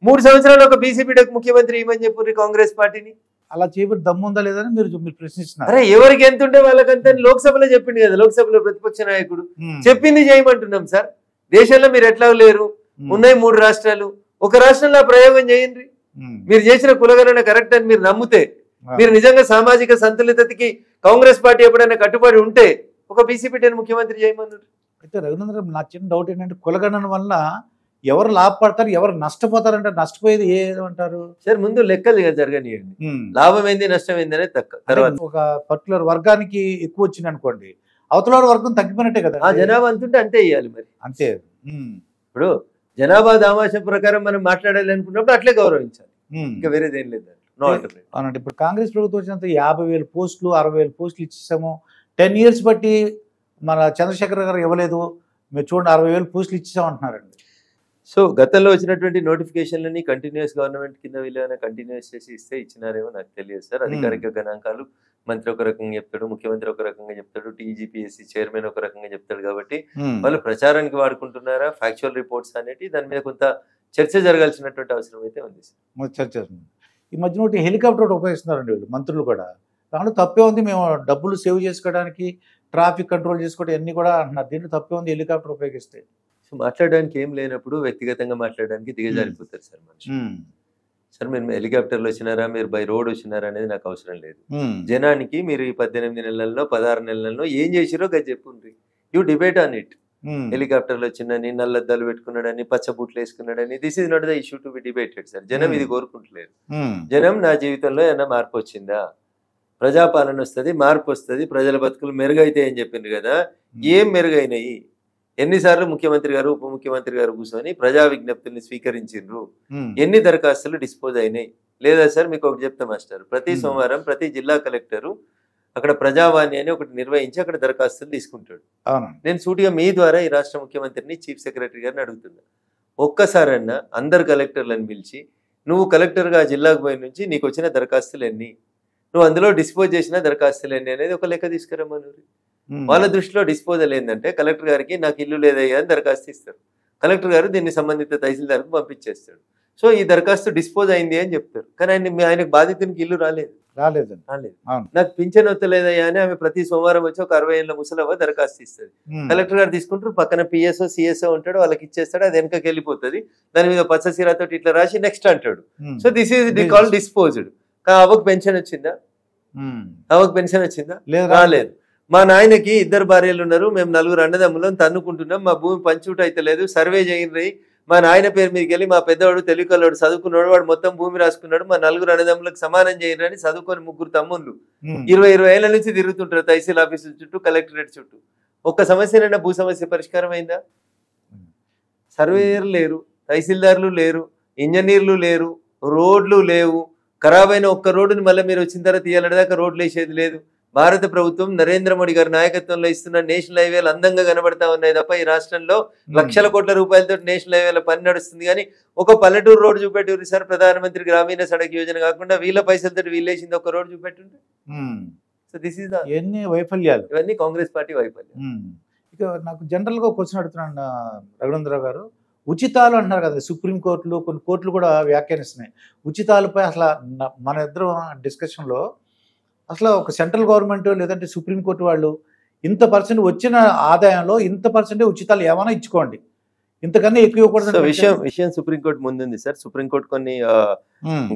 3 సంవత్సరాలు ఒక బీసీ బిడ్డకు ముఖ్యమంత్రి ఇవ్వమని చెప్పు కాంగ్రెస్ పార్టీని. అలా చేయబడి దమ్ముందా లేదని మీరు ప్రశ్నిస్తున్నారు. అరే ఎవరికి ఎంత ఉంటే వాళ్ళకంతా లోక్సభలో చెప్పింది కదా, లోక్సభలో ప్రతిపక్ష నాయకుడు చెప్పింది చేయమంటున్నాం సార్. దేశంలో మీరు ఎట్లా లేరు, ఉన్నాయి 3 రాష్ట్రాలు, ఒక రాష్ట్రంలో ప్రయోగం చేయండి. మీరు చేసిన కులగణన కరెక్ట్ అని మీరు నమ్మితే, మీరు నిజంగా సామాజిక సంతులితకి కాంగ్రెస్ పార్టీ ఎప్పుడైనా కట్టుబడి ఉంటే ఒక బీసీ బిడ్డను ముఖ్యమంత్రి చేయమన్నారు. అయితే రఘునందన్, నా చిన్న డౌట్ ఏంటంటే కులగణన వల్ల ఎవరు లాభపడతారు, ఎవరు నష్టపోతారంటే నష్టపోయేది ఏమంటారు సార్? ముందు లెక్కలు జరగనియండి, లాభం ఏంది నష్టం ఏంది అనేది తర్వాత. ఒక పర్టికులర్ వర్గానికి ఎక్కువ వచ్చింది అనుకోండి, అవతల వర్గం తగ్గిపోయినట్టే కదా. ఆ జనాభా అంతుంటే అంతే ఇవ్వాలి మరి, అంతే. ఇప్పుడు జనాభా దామాషం ప్రకారం మనం మాట్లాడాలి అనుకున్నప్పుడు అట్లే గౌరవించాలి, ఇంకా వేరేదేం లేదు. అవునండి, ఇప్పుడు కాంగ్రెస్ ప్రభుత్వం వచ్చినంత 50,000 పోస్టులు 60,000 పోస్టులు ఇచ్చేసాము. 10 years బట్టి మన చంద్రశేఖర్ గారు ఇవ్వలేదు, మీరు చూడండి 60,000 పోస్టులు ఇచ్చేసాం అంటున్నారండి. సో గతంలో వచ్చినటువంటి నోటిఫికేషన్లని కంటిన్యూస్ గవర్నమెంట్ కింద వీళ్ళైనా కంటిన్యూస్ చేసి ఇస్తే ఇచ్చినారేమో నాకు తెలియదు సార్. అధికారిక గణాంకాలు మంత్రి ఒక రకంగా చెప్తాడు, ముఖ్యమంత్రి ఒక రకంగా చెప్తాడు, టీజీపీఎస్సీ చైర్మన్ ఒక రకంగా చెప్తాడు. కాబట్టి వాళ్ళు ప్రచారానికి వాడుకుంటున్నారా, ఫ్యాక్చువల్ రిపోర్ట్స్ అనేటి దాని మీద కొంత చర్చ జరగాల్సినటువంటి అవసరం అయితే ఉంది సార్. చర్చ ఈ మధ్యన ఒకటి హెలికాప్టర్ ఉపయోగిస్తున్నారండి వీళ్ళు మంత్రులు కూడా. దాంట్లో తప్పే ఉంది, మేము డబ్బులు సేవ్ చేసుకోవడానికి, ట్రాఫిక్ కంట్రోల్ చేసుకోవడం అన్ని కూడా అంటున్నారు. దీంట్లో తప్పే ఉంది హెలికాప్టర్ ఉపయోగిస్తే. సో మాట్లాడడానికి ఏం లేనప్పుడు వ్యక్తిగతంగా మాట్లాడడానికి దిగజారిపోతారు సార్ మనిషి. సార్ మీరు హెలికాప్టర్లో వచ్చినారా, మీరు బై రోడ్ వచ్చినారా అనేది నాకు అవసరం లేదు. జనానికి మీరు ఈ 18 నెలల్లో 16 నెలల్లో ఏం చేసిరో గది చెప్పుండ్రి. You debate on it. హెలికాప్టర్లో వచ్చిందని, నల్లద్దాలు పెట్టుకున్నాడని, పచ్చబూట్లు వేసుకున్నాడని, this is not the issue to be debated sir. జనం ఇది కోరుకుంటలేరు. జనం నా జీవితంలో ఏమైనా మార్పు వచ్చిందా, ప్రజాపాలన వస్తుంది, మార్పు వస్తుంది, ప్రజల బతుకులు మెరుగైతే అని చెప్పిండ్రు కదా. ఏం మెరుగైనాయి? ఎన్నిసార్లు ముఖ్యమంత్రి గారు ఉప ముఖ్యమంత్రి గారు కూర్చొని ప్రజా విజ్ఞప్తుల్ని స్వీకరించిండ్రు? ఎన్ని దరఖాస్తులు డిస్పోజ్ అయినాయి? లేదా సార్ మీకు ఒకటి చెప్తా మాస్టర్, ప్రతి సోమవారం ప్రతి జిల్లా కలెక్టరు అక్కడ ప్రజావాణి అని ఒకటి నిర్వహించి అక్కడ దరఖాస్తులు తీసుకుంటాడు. నేను సూటిగా మీ ద్వారా ఈ రాష్ట్ర ముఖ్యమంత్రిని, చీఫ్ సెక్రటరీ గారిని అడుగుతున్నా, ఒక్కసారన్నా అందరు కలెక్టర్లను పిలిచి నువ్వు కలెక్టర్గా జిల్లాకు పోయి నుంచి నీకు వచ్చిన దరఖాస్తులు ఎన్ని, నువ్వు అందులో డిస్పోజ్ చేసిన దరఖాస్తులు ఎన్ని అనేది ఒక లెక్క తీసుకురమ్మను. వాళ్ళ దృష్టిలో డిస్పోజల్ ఏంటంటే కలెక్టర్ గారికి నాకు ఇల్లు లేదయ్యా అని దరఖాస్తు ఇస్తారు. కలెక్టర్ గారు దీన్ని సంబంధిత తహసీల్దార్కు పంపించేస్తాడు. సో ఈ దరఖాస్తు డిస్పోజ్ అయింది అని చెప్తారు. కానీ ఆయనకు బాధితునికి ఇల్లు రాలేదు. నాకు పింఛన్ వస్తలేదయ్యా అని ఆమె ప్రతి సోమవారం వచ్చి ఒక 60 ఏళ్ళ ముసలవ్వ దరఖాస్తు ఇస్తుంది. కలెక్టర్ గారు తీసుకుంటారు, పక్కన పిఎస్ఓ సిఎస్ఓ ఉంటాడు, వాళ్ళకి ఇచ్చేస్తాడు, అది వెనకకి వెళ్ళిపోతుంది. దాని మీద పచ్చ సిరాతో ఇట్లా రాసి నెక్స్ట్ అంటాడు. So this is the call disposed. అవకు పెన్షన్ వచ్చిందా? అవకు పెన్షన్ వచ్చిందా? రాలేదు. మా నాయనకి 2 భార్యలు ఉన్నారు, మేము 4 అన్నదమ్ములను తన్నుకుంటున్నాం, మా భూమి పంచుట అయితే లేదు, సర్వే చేయండి. మా నాయన పేరు మీదకి వెళ్ళి మా పెద్దవాడు తెలివికల్లాడు చదువుకున్నాడు, వాడు మొత్తం భూమి రాసుకున్నాడు, మా 4 అన్నదమ్ములకు సమానం చేయండి అని చదువుకొని 3 తమ్ముళ్ళు 20 ఏళ్ల నుంచి తిరుగుతుంటారు తహసీల్ ఆఫీసుల చుట్టూ, కలెక్టరేట్ చుట్టూ. ఒక్క సమస్యనైనా భూ సమస్య పరిష్కారం అయిందా? సర్వేయర్లు లేరు, తహసీల్దార్లు లేరు, ఇంజనీర్లు లేరు, రోడ్లు లేవు. ఖరాబ్ అయిన ఒక్క రోడ్డుని మళ్ళీ మీరు వచ్చిన తర్వాత తీయాలనేదాకా రోడ్లు వేసేది లేదు. భారత ప్రభుత్వం నరేంద్ర మోడీ గారి నాయకత్వంలో ఇస్తున్న నేషనల్ హైవేలు అందంగా కనబడతా ఉన్నాయి తప్ప ఈ రాష్ట్రంలో లక్షల కోట్ల రూపాయలతో నేషనల్ హైవేల పని నడుస్తుంది. కానీ ఒక పల్లెటూరు రోడ్డు చూపెట్టారు సార్. ప్రధానమంత్రి గ్రామీణ సడక్ యోజన కాకుండా వీళ్ళ పైసలతో వీళ్ళేసింది ఒక రోడ్డు చూపెట్టుంటే. సో దిస్ ఇస్ ఎన్ని వైఫల్యాలు, ఇవన్నీ కాంగ్రెస్ పార్టీ వైఫల్యం. ఇక నాకు జనరల్గా క్వశ్చన్ అడుగుతున్నాను రఘునందరావు గారు, ఉచితాలు అంటున్నారు కదా, సుప్రీంకోర్టులు కొన్ని కోర్టులు కూడా వ్యాఖ్యానిస్తున్నాయి ఉచితాలపై. అసలు మన ఇద్దరు డిస్కషన్లో అసలు ఒక సెంట్రల్ గవర్నమెంట్ లేదంటే సుప్రీంకోర్టు వాళ్ళు ఇంత % వచ్చిన ఆదాయంలో ఇంత % ఉచితాలు ఏమైనా ఇచ్చుకోండి, ఇంతకన్నా ఎక్కువ ఇవ్వకూడదు. విషయం సుప్రీంకోర్టు ముందుంది సార్. సుప్రీంకోర్టు కొన్ని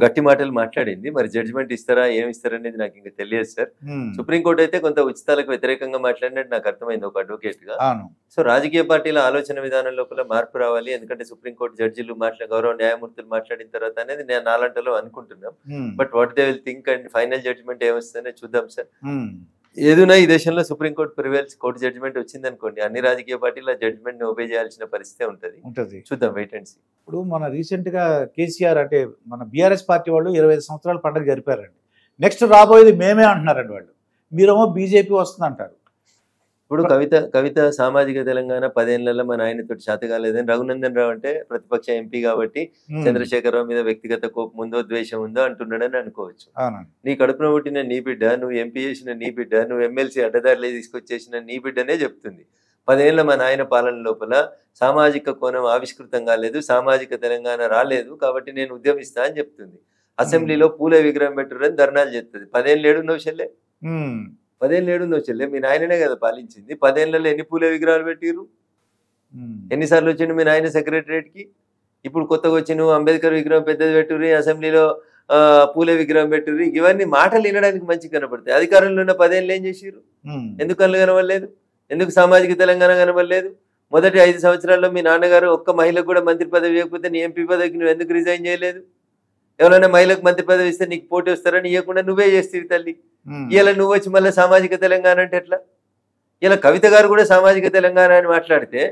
గట్టి మాటలు మాట్లాడింది. మరి జడ్జిమెంట్ ఇస్తారా ఏమి ఇస్తారనేది నాకు ఇంకా తెలియదు సార్. సుప్రీంకోర్టు అయితే కొంత ఉచితాలకు వ్యతిరేకంగా మాట్లాడినట్టు నాకు అర్థమైంది ఒక అడ్వకేట్ గా. సో రాజకీయ పార్టీల ఆలోచన విధానం లోపల మార్పు రావాలి. ఎందుకంటే సుప్రీంకోర్టు జడ్జిలు గౌరవ న్యాయమూర్తులు మాట్లాడిన తర్వాత అనేది నేను నాలంటలో అనుకుంటున్నాం. But what they will think and final judgement ఏమొస్తుందో చూద్దాం సార్. ఏదైనా ఈ దేశంలో సుప్రీంకోర్టు ప్రివేల్స్ కోర్టు జడ్జిమెంట్ వచ్చింది అనుకోండి, అన్ని రాజకీయ పార్టీల జడ్జిమెంట్ ని ఒబే చేయాల్సిన పరిస్థితి ఉంటది. చూద్దాం, వెయిట్ అండ్ సీ. ఇప్పుడు మన రీసెంట్ గా కేసీఆర్ అంటే మన బీఆర్ఎస్ పార్టీ వాళ్ళు 25 సంవత్సరాల పండుగ జరిపారండి. నెక్స్ట్ రాబోయేది మేమే అంటున్నారండి వాళ్ళు. మీరేమో బీజేపీ వస్తుంది అంటారు. ఇప్పుడు కవిత సామాజిక తెలంగాణ 10 ఏళ్లలో మా నాయనతో చేత కాలేదని రఘునందన్ రావు అంటే ప్రతిపక్ష ఎంపీ కాబట్టి చంద్రశేఖరరావు మీద వ్యక్తిగత కోపం ఉందో ద్వేషం ఉందో అంటున్నాడని అనుకోవచ్చు. నీ కడుపున పుట్టిన నీ బిడ్డ, నువ్వు ఎంపీ చేసిన నీ బిడ్డ, నువ్వు ఎమ్మెల్సీ అడ్డదారులే తీసుకొచ్చేసిన నీ బిడ్డనే చెప్తుంది 10 ఏళ్ల మా నాయన పాలన లోపల సామాజిక కోణం ఆవిష్కృతం కాలేదు, సామాజిక తెలంగాణ రాలేదు కాబట్టి నేను ఉద్యమిస్తా అని చెప్తుంది. అసెంబ్లీలో పూలే విగ్రహం పెట్టురని ధర్నాలు చేస్తుంది. 10 ఏళ్ళు ఏడున్నావు చెల్లె, 10 ఏళ్ళు ఏడుందో చెల్లె, మీ నాయననే కదా పాలించింది. 10 ఏళ్లలో ఎన్ని పూలే విగ్రహాలు పెట్టిరు, ఎన్నిసార్లు వచ్చిండు మీ నాయన సెక్రటరియట్ కి? ఇప్పుడు కొత్తగా వచ్చి నువ్వు అంబేద్కర్ విగ్రహం పెద్దది పెట్టుర్రి, అసెంబ్లీలో పూలే విగ్రహం పెట్టుర్రి, ఇవన్నీ మాటలు వినడానికి మంచిగా కనపడతాయి. అధికారంలో ఉన్న 10 ఏళ్ళు ఏం చేసిరు? ఎందుకు కళ్ళు కనబడలేదు? ఎందుకు సామాజిక తెలంగాణ కనబడలేదు? మొదటి 5 సంవత్సరాల్లో మీ నాన్నగారు ఒక్క మహిళకు కూడా మంత్రి పదవి ఇవ్వకపోతే నీ ఎంపీ పదవికి నువ్వు ఎందుకు రిజైన్ చేయలేదు? ఎవరైనా మహిళకు మంత్రి పదవి ఇస్తే నీకు పోటీ వస్తారని ఇవ్వకుండా నువ్వే చేస్తేవి తల్లి. ఇలా నువ్వు వచ్చి మళ్ళీ సామాజిక తెలంగాణ అంటే ఎట్లా? ఇలా కవిత గారు కూడా సామాజిక తెలంగాణ అని మాట్లాడితే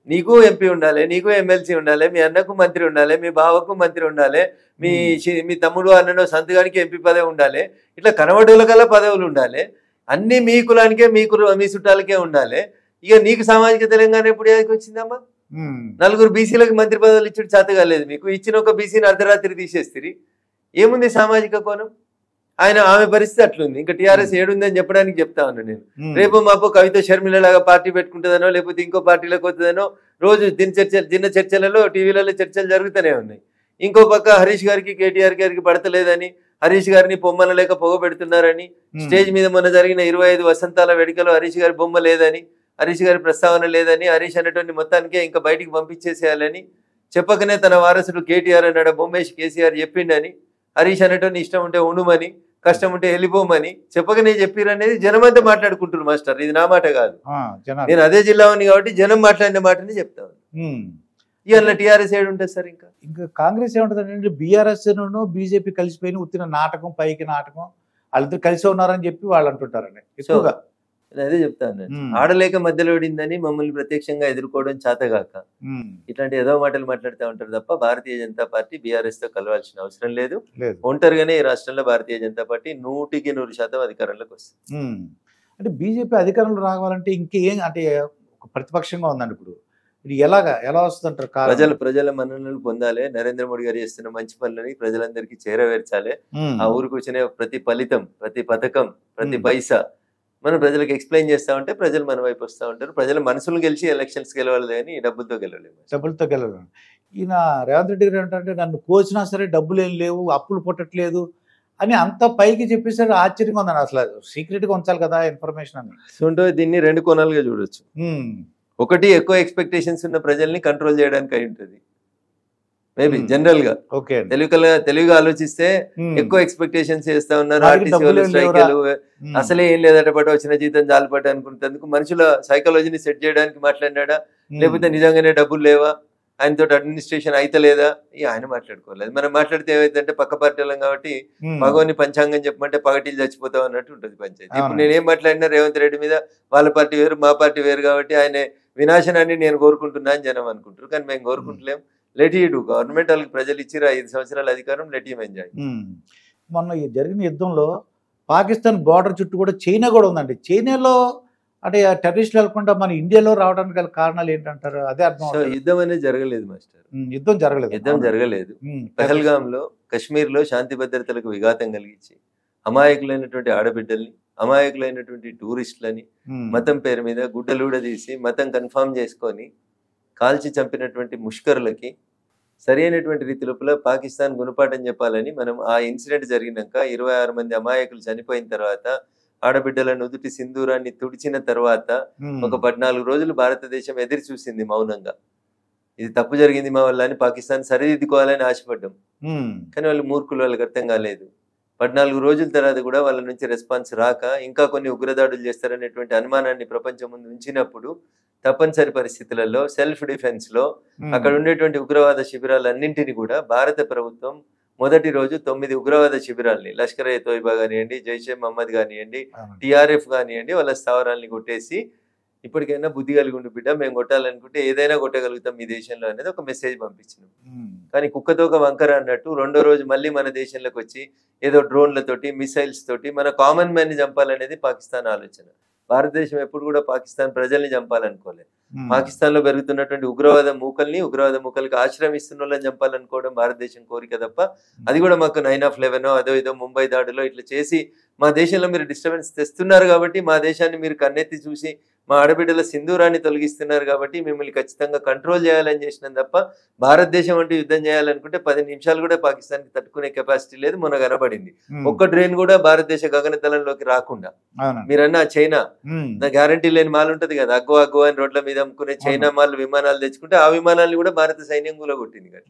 నీకు ఎంపీ ఉండాలి, నీకు ఎమ్మెల్సీ ఉండాలి, మీ అన్నకు మంత్రి ఉండాలి, మీ బావకు మంత్రి ఉండాలి, మీ తమ్ముడు అన్ననో సంతగానికి ఎంపీ పదవి ఉండాలి, ఇట్లా కనబడుల కల్లా పదవులు ఉండాలి, అన్ని మీ కులానికే మీ చుట్టాలకే ఉండాలి. ఇక నీకు సామాజిక తెలంగాణ ఎప్పుడు ఏదైకి వచ్చిందమ్మా? 4 బీసీలకు మంత్రి పదవులు ఇచ్చుడు చేత కాలేదు మీకు. ఇచ్చిన ఒక బీసీని అర్ధరాత్రి తీసేస్తుంది. ఏముంది సామాజిక కోణం? ఆమె పరిస్థితి అట్లుంది. ఇంకా టీఆర్ఎస్ ఏడుందని చెప్పడానికి చెప్తా ఉన్నా నేను. రేపు మాపు కవిత షర్మిలలాగా పార్టీ పెట్టుకుంటుందనో లేకపోతే ఇంకో పార్టీలోకి వస్తుందనో రోజు చిన్న చర్చలలో టీవీలలో చర్చలు జరుగుతూనే ఉన్నాయి. ఇంకో పక్క హరీష్ గారికి కేటీఆర్ గారికి పడతలేదని, హరీష్ గారిని బొమ్మల లేక పొగ పెడుతున్నారని, స్టేజ్ మీద మొన్న జరిగిన 25 వసంతాల వేడుకలో హరీష్ గారి బొమ్మ లేదని, హరీష్ గారి ప్రస్తావన లేదని, హరీష్ అనేటువంటి మొత్తానికే ఇంకా బయటికి పంపించేసేయాలని చెప్పకనే తన వారసుడు కేటీఆర్ అన్నాడు బొమ్మేసి కేసీఆర్ చెప్పిండని, హరీష్ అనేటువంటి ఇష్టం ఉంటే ఉండుమని, కష్టం ఉంటే వెళ్ళిపోమని చెప్పకనే చెప్పిరనేది జనమంతా మాట్లాడుకుంటున్నారు మాస్టర్. ఇది నా మాట కాదు, నేను అదే జిల్లా ఉంది కాబట్టి జనం మాట్లాడిన మాటని చెప్తాను. ఇవాళ టీఆర్ఎస్ ఏడు ఉంటుంది సార్? ఇంకా కాంగ్రెస్ ఏముంటుందంటే బీఆర్ఎస్ బీజేపీ కలిసిపోయిన ఉత్తిన నాటకం, పైకి నాటకం, వాళ్ళిద్దరు కలిసి ఉన్నారని చెప్పి వాళ్ళు అంటుంటారండి ఎక్కువగా. అదే చెప్తాను, ఆడలేక మధ్యలో ఓడిందని మమ్మల్ని ప్రత్యక్షంగా ఎదుర్కోవడం చేతగాక ఇట్లాంటి ఏదో మాటలు మాట్లాడుతూ ఉంటారు తప్ప భారతీయ జనతా పార్టీ బీఆర్ఎస్ తో కలవాల్సిన అవసరం లేదు. ఒంటరిగానే ఈ రాష్ట్రంలో భారతీయ జనతా పార్టీ 100% అధికారంలోకి వస్తుంది. అంటే బీజేపీ అధికారంలో రావాలంటే ఇంకేం అంటే ప్రతిపక్షంగా ఉందండి. ఇప్పుడు ఇది ఎలా వస్తుంది అంటారు? ప్రజల మన్ననలు పొందాలి. నరేంద్ర మోడీ గారు చేస్తున్న మంచి పనులని ప్రజలందరికీ చేరవేర్చాలి. ఆ ఊరికి వచ్చిన ప్రతి ఫలితం, ప్రతి పథకం, ప్రతి పైసా మనం ప్రజలకు ఎక్స్ప్లెయిన్ చేస్తా ఉంటే ప్రజలు మన వైపు వస్తూ ఉంటారు. ప్రజల మనసులు గెలిచి ఎలక్షన్స్ గెలవాలి కానీ డబ్బులతో గెలవలేము. ఈయన రేవంత్ రెడ్డి గారు ఏంటంటే నన్ను కోసినా సరే డబ్బులు ఏం లేవు, అప్పులు పుట్టట్లేదు అని అంత పైకి చెప్పేసరి ఆశ్చర్యంగా ఉందండి. అసలు సీక్రెట్ గా ఉంచాలి కదా ఇన్ఫర్మేషన్ అని. సో దీన్ని 2 కోణాలుగా చూడొచ్చు. ఒకటి, ఎక్కువ ఎక్స్పెక్టేషన్స్ ఉన్న ప్రజల్ని కంట్రోల్ చేయడానికి అయి ఉంటుంది మేబీ జనరల్ గా. తెలివిగా ఆలోచిస్తే ఎక్కువ ఎక్స్పెక్టేషన్స్ చేస్తా ఉన్నారు. ఆర్టీసీ వాళ్ళు స్ట్రైకులు, అసలే ఏం లేదట పట వచ్చిన జీతం జాలిపట అనుకుంటేందుకు మనుషుల సైకాలజీని సెట్ చేయడానికి మాట్లాడినాడా, లేకపోతే నిజంగానే డబ్బులు లేవా, ఆయనతో అడ్మినిస్ట్రేషన్ అయితలేదా, ఆయన మాట్లాడుకోలేదు. మనం మాట్లాడితే ఏమైందంటే పక్క పార్టీ వాళ్ళం కాబట్టి భగవాన్ని పంచాంగం చెప్పమంటే పగటిలు చచ్చిపోతాం అన్నట్టు ఉంటుంది పంచాయతీ. ఇప్పుడు నేనేం మాట్లాడినా రేవంత్ రెడ్డి మీద వాళ్ళ పార్టీ వేరు మా పార్టీ వేరు కాబట్టి ఆయన వినాశనాన్ని నేను కోరుకుంటున్నా అని జనం అనుకుంటారు. కానీ మేము కోరుకుంటలేం. Let you do. గవర్నమెంట్ వాళ్ళకి ప్రజలు ఇచ్చిరా 5 సంవత్సరాల అధికారం, లెట్ యూ ఎంజాయ్. మొన్న జరిగిన యుద్ధంలో పాకిస్తాన్ బార్డర్ చుట్టూ కూడా చైనా కూడా ఉందండి. చైనాలో అంటే టెర్రరిస్టులు వెళ్ళకుండా మన ఇండియాలో రావడానికి గల కారణాలు ఏంటంటారు? అదే అర్థం. యుద్ధం అనేది జరగలేదు మాస్టర్. యుద్ధం జరగలేదు. పహల్గామ్ లో, కశ్మీర్ లో శాంతి భద్రతలకు విఘాతం కలిగించి అమాయకులైనటువంటి ఆడబిడ్డల్ని, అమాయకులైనటువంటి టూరిస్టులని మతం పేరు మీద గుడ్డలూడ తీసి మతం కన్ఫర్మ్ చేసుకొని కాల్చి చంపినటువంటి ముష్కరులకి సరి అయినటువంటి రీతి లోపల పాకిస్తాన్ గుణపాఠం చెప్పాలని మనం ఆ ఇన్సిడెంట్ జరిగినాక 26 మంది అమాయకులు చనిపోయిన తర్వాత ఆడబిడ్డల నుదుటి సింధూరాన్ని తుడిచిన తర్వాత ఒక 14 రోజులు భారతదేశం ఎదురు చూసింది మౌనంగా. ఇది తప్పు జరిగింది మా వల్ల అని పాకిస్తాన్ సరిదిద్దుకోవాలని ఆశపడ్డాం. కానీ వాళ్ళు మూర్ఖులు, వాళ్ళకి అర్థం కాలేదు. 14 రోజుల తర్వాత కూడా వాళ్ళ నుంచి రెస్పాన్స్ రాక ఇంకా కొన్ని ఉగ్రదాడులు చేస్తారనేటువంటి అనుమానాన్ని ప్రపంచం ముందు ఉంచినప్పుడు తప్పనిసరి పరిస్థితులలో సెల్ఫ్ డిఫెన్స్ లో అక్కడ ఉండేటువంటి ఉగ్రవాద శిబిరాలన్నింటినీ కూడా భారత ప్రభుత్వం మొదటి రోజు 9 ఉగ్రవాద శిబిరాల్ని లష్కర్ ఏ తోయిబా కానివ్వండి, జైషే మహమ్మద్ కానివ్వండి, టిఆర్ఎఫ్ కానివ్వండి, వాళ్ళ స్థావరాల్ని కొట్టేసి ఇప్పటికైనా బుద్ధి కలిగి ఉండి బిడ్డ, మేము కొట్టాలనుకుంటే ఏదైనా కొట్టగలుగుతాం మీ దేశంలో అనేది ఒక మెసేజ్ పంపించినాం. కానీ కుక్కతో ఒక వంకర అన్నట్టు రెండో రోజు మళ్ళీ మన దేశంలోకి వచ్చి ఏదో డ్రోన్లతోటి, మిసైల్స్ తోటి మన కామన్ మ్యాన్ ని చంపాలనేది పాకిస్తాన్ ఆలోచన. భారతదేశం ఎప్పుడు కూడా పాకిస్తాన్ ప్రజల్ని చంపాలనుకోలేదు. పాకిస్తాన్ లో పెరుగుతున్నటువంటి ఉగ్రవాద మూకలకి ఆశ్రమిస్తున్న వాళ్ళని చంపాలనుకోవడం భారతదేశం కోరిక తప్ప, అది కూడా మాకు 9/11 అదో ఏదో ముంబై దాడిలో ఇట్లా చేసి మా దేశంలో మీరు డిస్టర్బెన్స్ తెస్తున్నారు కాబట్టి, మా దేశాన్ని మీరు కన్నెత్తి చూసి మా ఆడబిడ్డల సింధూరాన్ని తొలగిస్తున్నారు కాబట్టి మిమ్మల్ని ఖచ్చితంగా కంట్రోల్ చేయాలని చేసినాం తప్ప, భారతదేశం అంటే యుద్ధం చేయాలనుకుంటే 10 నిమిషాలు కూడా పాకిస్తాన్ కి తట్టుకునే కెపాసిటీ లేదు. మొన్న కనబడింది ఒక్క డ్రైన్ కూడా భారతదేశ గగనతలంలోకి రాకుండా. మీరన్నా చైనా నా గ్యారంటీ లేని మాల్ ఉంటది కదా, అగ్గు అని రోడ్ల మీద అమ్ముకునే చైనా మాల్ విమానాలు తెచ్చుకుంటే ఆ విమానాలను కూడా భారత సైన్యం కూలగొట్టింది.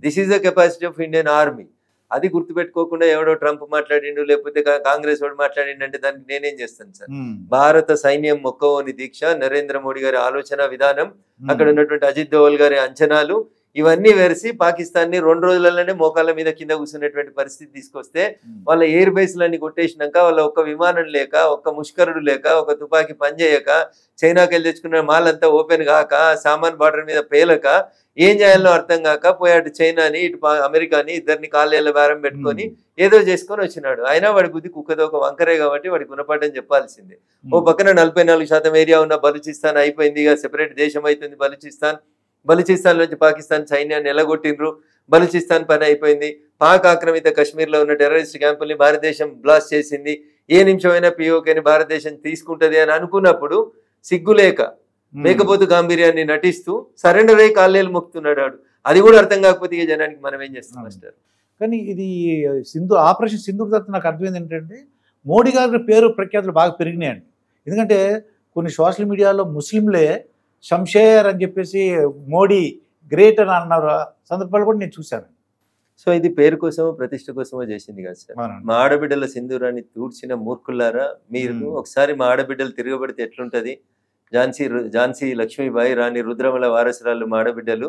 This is the capacity of Indian army. అది గుర్తుపెట్టుకోకుండా ఎవడో ట్రంప్ మాట్లాడిండు లేకపోతే కాంగ్రెస్ వాడు మాట్లాడిండు అంటే దానికి నేనేం చేస్తాను సార్? భారత సైన్యం మొక్కవోని దీక్ష, నరేంద్ర మోడీ గారి ఆలోచన విధానం, అక్కడ ఉన్నటువంటి అజిత్ దోవల్ గారి అంచనాలు, ఇవన్నీ వెరిసి పాకిస్తాన్ ని 2 రోజులలోనే మోకాళ్ళ మీద కింద కూర్చున్నటువంటి పరిస్థితి తీసుకొస్తే, వాళ్ళ ఎయిర్ బేస్లన్నీ కొట్టేసినాక వాళ్ళ ఒక్క విమానం లేక, ఒక్క ముష్కరుడు లేక, ఒక తుపాకీ పనిచేయక, చైనాకి వెళ్ళి తెచ్చుకున్న మాల్ అంతా ఓపెన్ కాక, సామాన్ బార్డర్ మీద పేలక, ఏం చేయాలో అర్థం కాక పోయాడు చైనాని, ఇటు అమెరికాని, ఇద్దరిని కాళ్ళ బేరం పెట్టుకొని ఏదో చేసుకొని వచ్చినాడు. అయినా వాడి బుద్ధి కుక్కతో ఒక వంకరే కాబట్టి వాడి గుణపాఠం చెప్పాల్సిందే. ఓ పక్కన 44% ఏరియా ఉన్న బలూచిస్తాన్ అయిపోయింది, ఇక సెపరేట్ దేశం అవుతుంది బలూచిస్తాన్ నుంచి పాకిస్తాన్ సైన్యాన్ని ఎలగొట్టిండ్రు, బలూచిస్తాన్ పని అయిపోయింది. పాక్ ఆక్రమిత కశ్మీర్ లో ఉన్న టెర్రరిస్ట్ క్యాంపుల్ని భారతదేశం బ్లాస్ట్ చేసింది, ఏ నిమిషమైనా పిఓకేని భారతదేశం తీసుకుంటది అని అనుకున్నప్పుడు సిగ్గులేక మేకపోతు గాంభీర్యాన్ని నటిస్తూ సరెండర్ అయ్యి కాళ్ళేలు మొక్కుతున్నాడు. అది కూడా అర్థం కాకపోతే ఈ జనానికి మనం ఏం చేస్తాం మాస్టర్? కానీ ఇది ఆపరేషన్ సింధూర్ తర్వాత నాకు అర్థమైంది ఏంటంటే, మోడీ గారి పేరు ప్రఖ్యాతులు బాగా పెరిగినాయండి. ఎందుకంటే కొన్ని సోషల్ మీడియాలో ముస్లింలే శంషేర్ అని చెప్పేసి మోడీ గ్రేట్ అని అన్నారు సందర్భాలు కూడా నేను చూశాను. సో ఇది పేరు కోసమో ప్రతిష్ట కోసమో చేసింది కదా సార్. మా ఆడబిడ్డల సింధూరాన్ని తూడ్చిన మూర్ఖులారా మీరు, ఒకసారి మా ఆడబిడ్డలు తిరగబడితే ఎట్లుంటది? ఝాన్సీ లక్ష్మీబాయి, రాణి రుద్రమల వారసురాలు మా ఆడబిడ్డలు,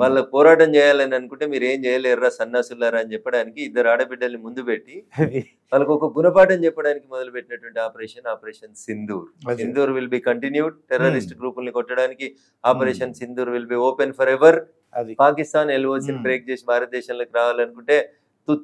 వాళ్ళ పోరాటం చేయాలని అనుకుంటే మీరు ఏం చేయలేరురా సన్నాసులారా అని చెప్పడానికి 2 ఆడబిడ్డల్ని ముందు పెట్టి వాళ్ళకు ఒక గుణపాఠం చెప్పడానికి మొదలు పెట్టినటువంటి operation Sindoor will be continued. Terrorist గ్రూపుల్ని కొట్టడానికి operation Sindoor will be open forever. Pakistan ఎల్ఓసిని బ్రేక్ చేసి భారతదేశంలోకి రావాలనుకుంటే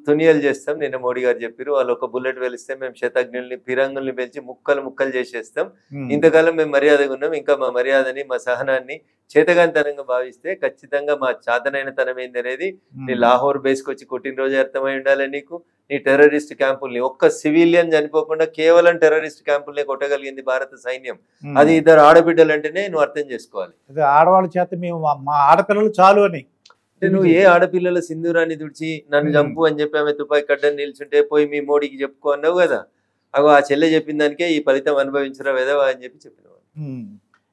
తునియలు చేస్తాం. నిన్న మోడీ గారు చెప్పారు, వాళ్ళు ఒక బుల్లెట్ వెలిస్తే మేము శతజ్ఞుల్ని పిరంగుల్ని పెంచి ముక్కలు చేసేస్తాం. ఇంతకాలం మేము మర్యాదగా ఉన్నాం, ఇంకా మా మర్యాదని మా సహనాన్ని చేతగానితనంగా భావిస్తే ఖచ్చితంగా మా చాతనైన తనం ఏంది అనేది నీ లాహోర్ బేస్కి వచ్చి కొట్టిన రోజే అర్థమై ఉండాలి నీకు. నీ టెర్రరిస్ట్ క్యాంపుల్ని ఒక్క సివిలియన్ చనిపోకుండా కేవలం టెర్రరిస్ట్ క్యాంపుల్ని కొట్టగలిగింది భారత సైన్యం. అది 2 ఆడబిడ్డలు అంటేనే నువ్వు అర్థం చేసుకోవాలి. ఆడవాళ్ళ చేత మేము మా ఆడపిల్లలు చాలు అని. నువ్వు ఏ ఆడపిల్లల సింధూరాన్ని తుడిచి నన్ను చంపు అని చెప్పి ఆమె తుపాకి కడ్డని నిల్చుంటే పోయి మీ మోడీకి చెప్పుకో అన్నావు కదా, అగో ఆ చెల్లె చెప్పిన దానికే ఈ ఫలితం అనుభవించరా వెదవా అని చెప్పి చెప్పిన.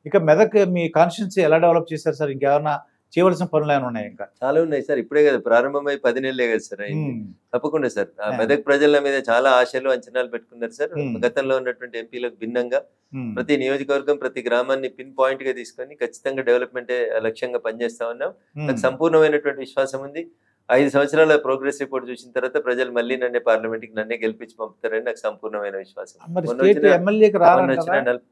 ఇక మెదక్ మీ కాన్స్టిట్యున్సీ ఎలా డెవలప్ చేశారు సార్? ఇంకేమన్నా చేయవలసిన పనులు ఏమైనా ఉన్నాయి? ఇంకా చాలా ఉన్నాయి సార్, ఇప్పుడే కదా ప్రారంభమై 10 నెలలే కదా సార్ అయింది. తప్పకుండా సార్ మెదక్ ప్రజల మీద చాలా ఆశలు అంచనాలు పెట్టుకున్నారు సార్. గతంలో ఉన్నటువంటి ఎంపీలకు భిన్నంగా ప్రతి నియోజకవర్గం ప్రతి గ్రామాన్ని పిన్ పాయింట్ గా తీసుకొని ఖచ్చితంగా డెవలప్మెంటే లక్ష్యంగా పనిచేస్తా ఉన్నాం. నాకు సంపూర్ణమైనటువంటి విశ్వాసం ఉంది. 5 సంవత్సరాల ప్రోగ్రెస్ రిపోర్ట్ చూసిన తర్వాత ప్రజలు మళ్ళీ నన్నే గెలిపించి పంపుతారని నాకు సంపూర్ణమైన విశ్వాసం.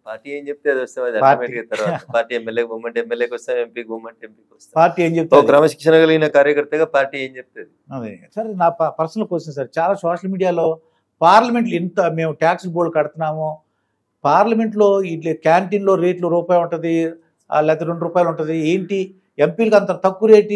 పార్టీ ఏం చెప్తే అది వస్తాం, అది ఆటోమేటిక్ తర్వాత పార్టీ ఎమ్మెల్యే బొమ్మంటే ఎమ్మెల్యేకి వస్తాం, ఎంపీకి బొమ్మంటే ఎంపీకి వస్తాం. పార్టీ ఏం చెప్తే క్రమశిక్షణ కలిగిన కార్యకర్తగా పార్టీ ఏం చెప్తుంది. సార్ నా పర్సనల్ క్వశ్చన్ సార్, చాలా సోషల్ మీడియాలో పార్లమెంట్లో ఇంత మేము ట్యాక్స్ బోర్డు కడుతున్నాము, పార్లమెంట్లో ఇట్లా క్యాంటీన్లో రేట్లు ₹1 ఉంటుంది లేకపోతే ₹2 ఉంటుంది, ఏంటి ఎంపీలకు అంత తక్కువ రేటు